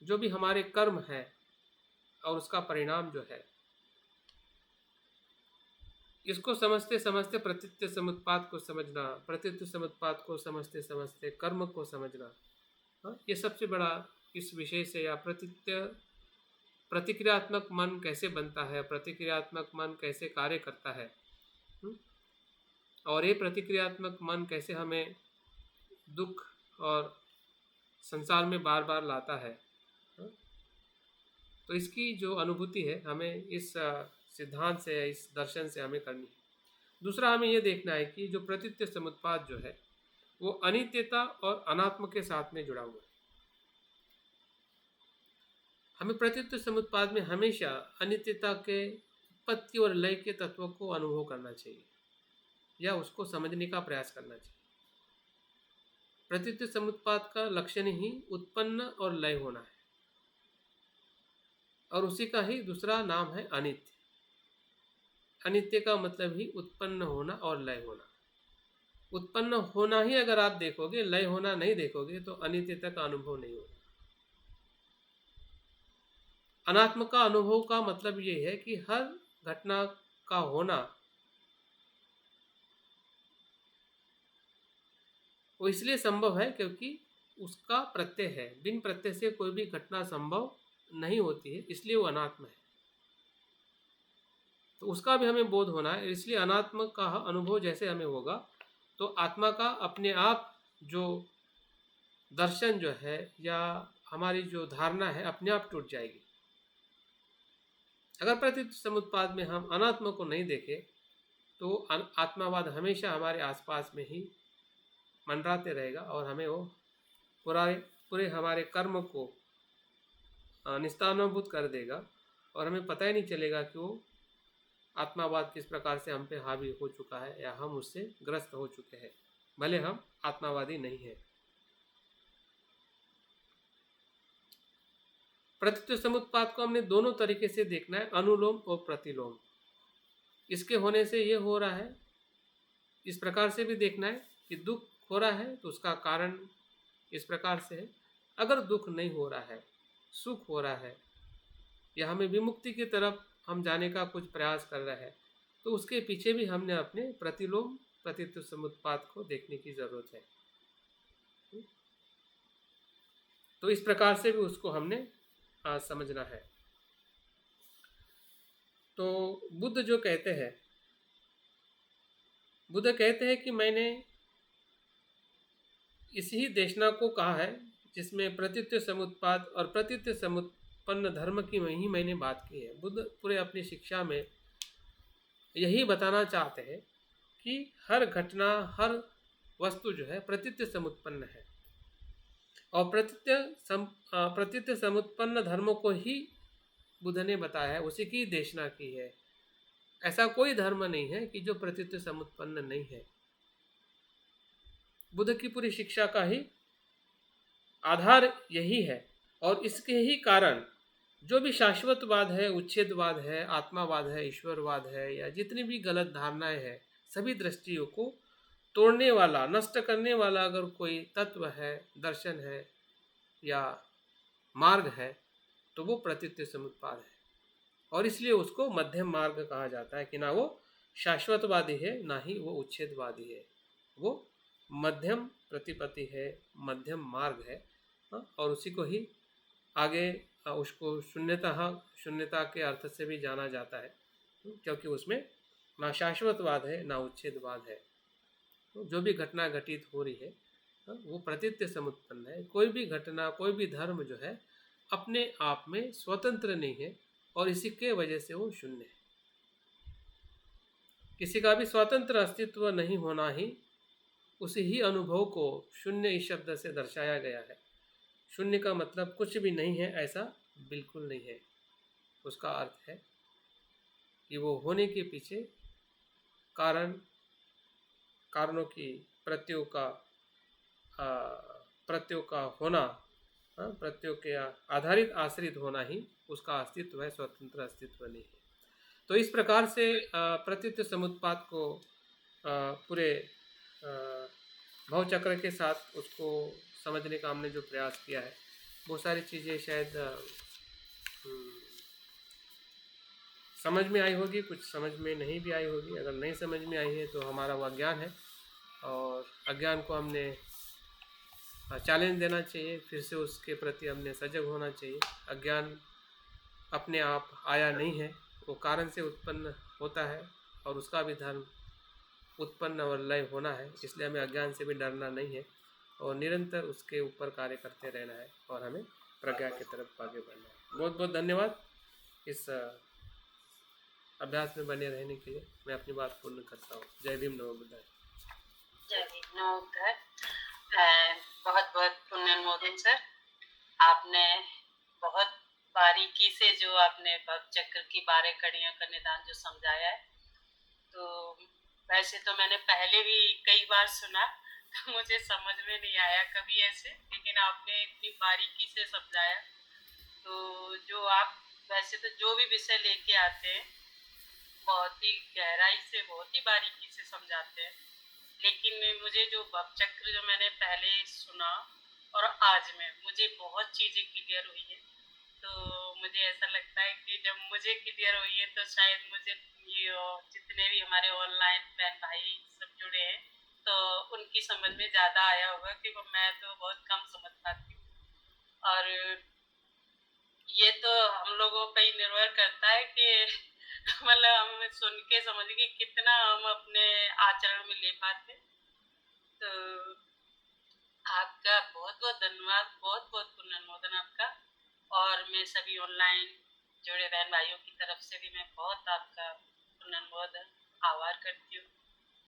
A: जो भी हमारे कर्म है और उसका परिणाम जो है, इसको समझते समझते प्रतीत्व समुत्पाद को समझना, प्रतीत्व समुत्पाद को समझते समझते कर्म को समझना, ये सबसे बड़ा इस विषय से या प्रतिक्रियात्मक मन कैसे बनता है, प्रतिक्रियात्मक मन कैसे कार्य करता है, और ये प्रतिक्रियात्मक मन कैसे हमें दुख और संसार में बार बार लाता है, तो इसकी जो अनुभूति है हमें इस सिद्धांत से, इस दर्शन से हमें करनी है। दूसरा हमें ये देखना है कि जो प्रतीत्व समुत्पाद जो है वो अनित्यता और अनात्म के साथ में जुड़ा हुआ है। हमें प्रतीत्व समुत्पाद में हमेशा अनित्यता के उत्पत्ति और लय के तत्वों को अनुभव करना चाहिए या उसको समझने का प्रयास करना चाहिए। प्रतीत्व समुत्पाद का लक्षण ही उत्पन्न और लय होना है, और उसी का ही दूसरा नाम है अनित्य। अनित्य का मतलब ही उत्पन्न होना और लय होना। उत्पन्न होना ही अगर आप देखोगे, लय होना नहीं देखोगे, तो अनित्यता का अनुभव नहीं होगा। अनात्म का अनुभव का मतलब ये है कि हर घटना का होना वो इसलिए संभव है क्योंकि उसका प्रत्यय है। बिन प्रत्यय से कोई भी घटना संभव नहीं होती है, इसलिए वो अनात्म है। तो उसका भी हमें बोध होना है। इसलिए अनात्म का अनुभव जैसे हमें होगा तो आत्मा का अपने आप जो दर्शन जो है या हमारी जो धारणा है अपने आप टूट जाएगी। अगर प्रतीत्व समुत्पाद में हम अनात्म को नहीं देखें तो आत्मावाद हमेशा हमारे आसपास में ही मंडराते रहेगा और हमें वो पूरे हमारे कर्म को निस्तानुभूत कर देगा और हमें पता ही नहीं चलेगा कि वो आत्मावाद किस प्रकार से हम पे हावी हो चुका है या हम उससे ग्रस्त हो चुके हैं, भले हम आत्मावादी नहीं है। प्रतीत्व समुत्पाद को हमने दोनों तरीके से देखना है, अनुलोम और प्रतिलोम। इसके होने से ये हो रहा है, इस प्रकार से भी देखना है कि दुख हो रहा है तो उसका कारण इस प्रकार से है। अगर दुख नहीं हो रहा है, सुख हो रहा है या हमें विमुक्ति की तरफ हम जाने का कुछ प्रयास कर रहे हैं, तो उसके पीछे भी हमने अपने प्रतिलोम प्रतीत्व समुत्पाद को देखने की जरूरत है। तो इस प्रकार से भी उसको हमने समझना है। तो बुद्ध जो कहते हैं, बुद्ध कहते हैं कि मैंने इसी देशना को कहा है जिसमें प्रतीत्व समुत्पाद और प्रतीत्व समुत्पन्न धर्म की ही मैंने बात की है। बुद्ध पूरे अपनी शिक्षा में यही बताना चाहते हैं कि हर घटना, हर वस्तु जो है प्रतीत्व समुत्पन्न है और प्रतीत्व समुत्पन्न धर्मों को ही बुद्ध ने बताया है, उसी की देशना की है। ऐसा कोई धर्म नहीं है कि जो प्रतीत्व समुत्पन्न नहीं है। बुद्ध की पूरी शिक्षा का ही आधार यही है और इसके ही कारण जो भी शाश्वतवाद है, उच्छेदवाद है, आत्मावाद है, ईश्वरवाद है या जितनी भी गलत धारणाएं हैं, सभी दृष्टियों को तोड़ने वाला, नष्ट करने वाला अगर कोई तत्व है, दर्शन है या मार्ग है तो वो प्रतीत्व समुत्पाद है। और इसलिए उसको मध्यम मार्ग कहा जाता है कि ना वो शाश्वतवादी है ना ही वो उच्छेदवादी है, वो मध्यम प्रतिपत्ति है, मध्यम मार्ग है। और उसी को ही आगे उसको शून्यता के अर्थ से भी जाना जाता है क्योंकि उसमें ना शाश्वतवाद है ना उच्छेदवाद है। तो जो भी घटना घटित हो रही है वो प्रतीत्व समुत्पन्न है। कोई भी घटना, कोई भी धर्म जो है अपने आप में स्वतंत्र नहीं है और इसी के वजह से वो शून्य है। किसी का भी स्वतंत्र अस्तित्व नहीं होना ही उसी ही अनुभव को शून्य इस शब्द से दर्शाया गया है। शून्य का मतलब कुछ भी नहीं है, ऐसा बिल्कुल नहीं है। उसका अर्थ है कि वो होने के पीछे कारण कारणों की प्रत्ययों का प्रत्ययों का होना, प्रत्ययों के आधारित आश्रित होना ही उसका अस्तित्व है, स्वतंत्र अस्तित्व नहीं है। तो इस प्रकार से प्रतीत समुत्पाद को पूरे भवचक्र के साथ उसको समझने का हमने जो प्रयास किया है, बहुत सारी चीज़ें शायद समझ में आई होगी, कुछ समझ में नहीं भी आई होगी। अगर नहीं समझ में आई है तो हमारा वो अज्ञान है, और अज्ञान को हमने चैलेंज देना चाहिए, फिर से उसके प्रति हमने सजग होना चाहिए। अज्ञान अपने आप आया नहीं है, वो कारण से उत्पन्न होता है, और उसका भी धर्म उत्पन्न और लय होना है। इसलिए हमें अज्ञान से भी डरना नहीं है, और निरंतर उसके ऊपर कार्य करते रहना है, और हमें प्रज्ञा की तरफ आगे बढ़ना है। बहुत बहुत धन्यवाद इस अभ्यास में बने रहने के लिए। मैं अपनी बात पूर्ण करता हूँ। जय भीम, नमो बुद्धाय।
D: जय भीम, नमो बुद्धाय। बहुत बहुत पुण्यनमोदन सर, आपने बहुत बारीकी से जो आपने भक्त चक्र की 12 कड़ियों का निदान जो समझाया है, तो वैसे तो मैंने पहले भी कई बार सुना, तो मुझे समझ में नहीं आया कभी ऐसे, लेकिन आपने इतनी बारीकी से समझाया। तो जो आप वैसे तो जो भी विषय लेके आते हैं बहुत ही गहराई से, बहुत ही बारीकी से समझाते हैं, लेकिन मुझे जो भक्त चक्र जो मैंने पहले सुना और आज में मुझे बहुत चीज़ें क्लियर हुई है। तो मुझे ऐसा लगता है कि जब मुझे क्लियर हुई है तो शायद मुझे ये जितने भी हमारे ऑनलाइन बहन भाई सब जुड़े हैं तो उनकी समझ में ज़्यादा आया होगा, क्योंकि मैं तो बहुत कम समझ पाती हूँ। और ये तो हम लोगों पर ही निर्भर करता है कि मतलब हम सुन के समझ के कितना हम अपने आचरण में ले पाते। तो आपका बहुत बहुत धन्यवाद, बहुत बहुत पुण्यनमोदन आपका। और मैं सभी ऑनलाइन जुड़े बहन भाइयों की तरफ से भी मैं बहुत आपका पुण्यनमोदन आभार करती हूँ।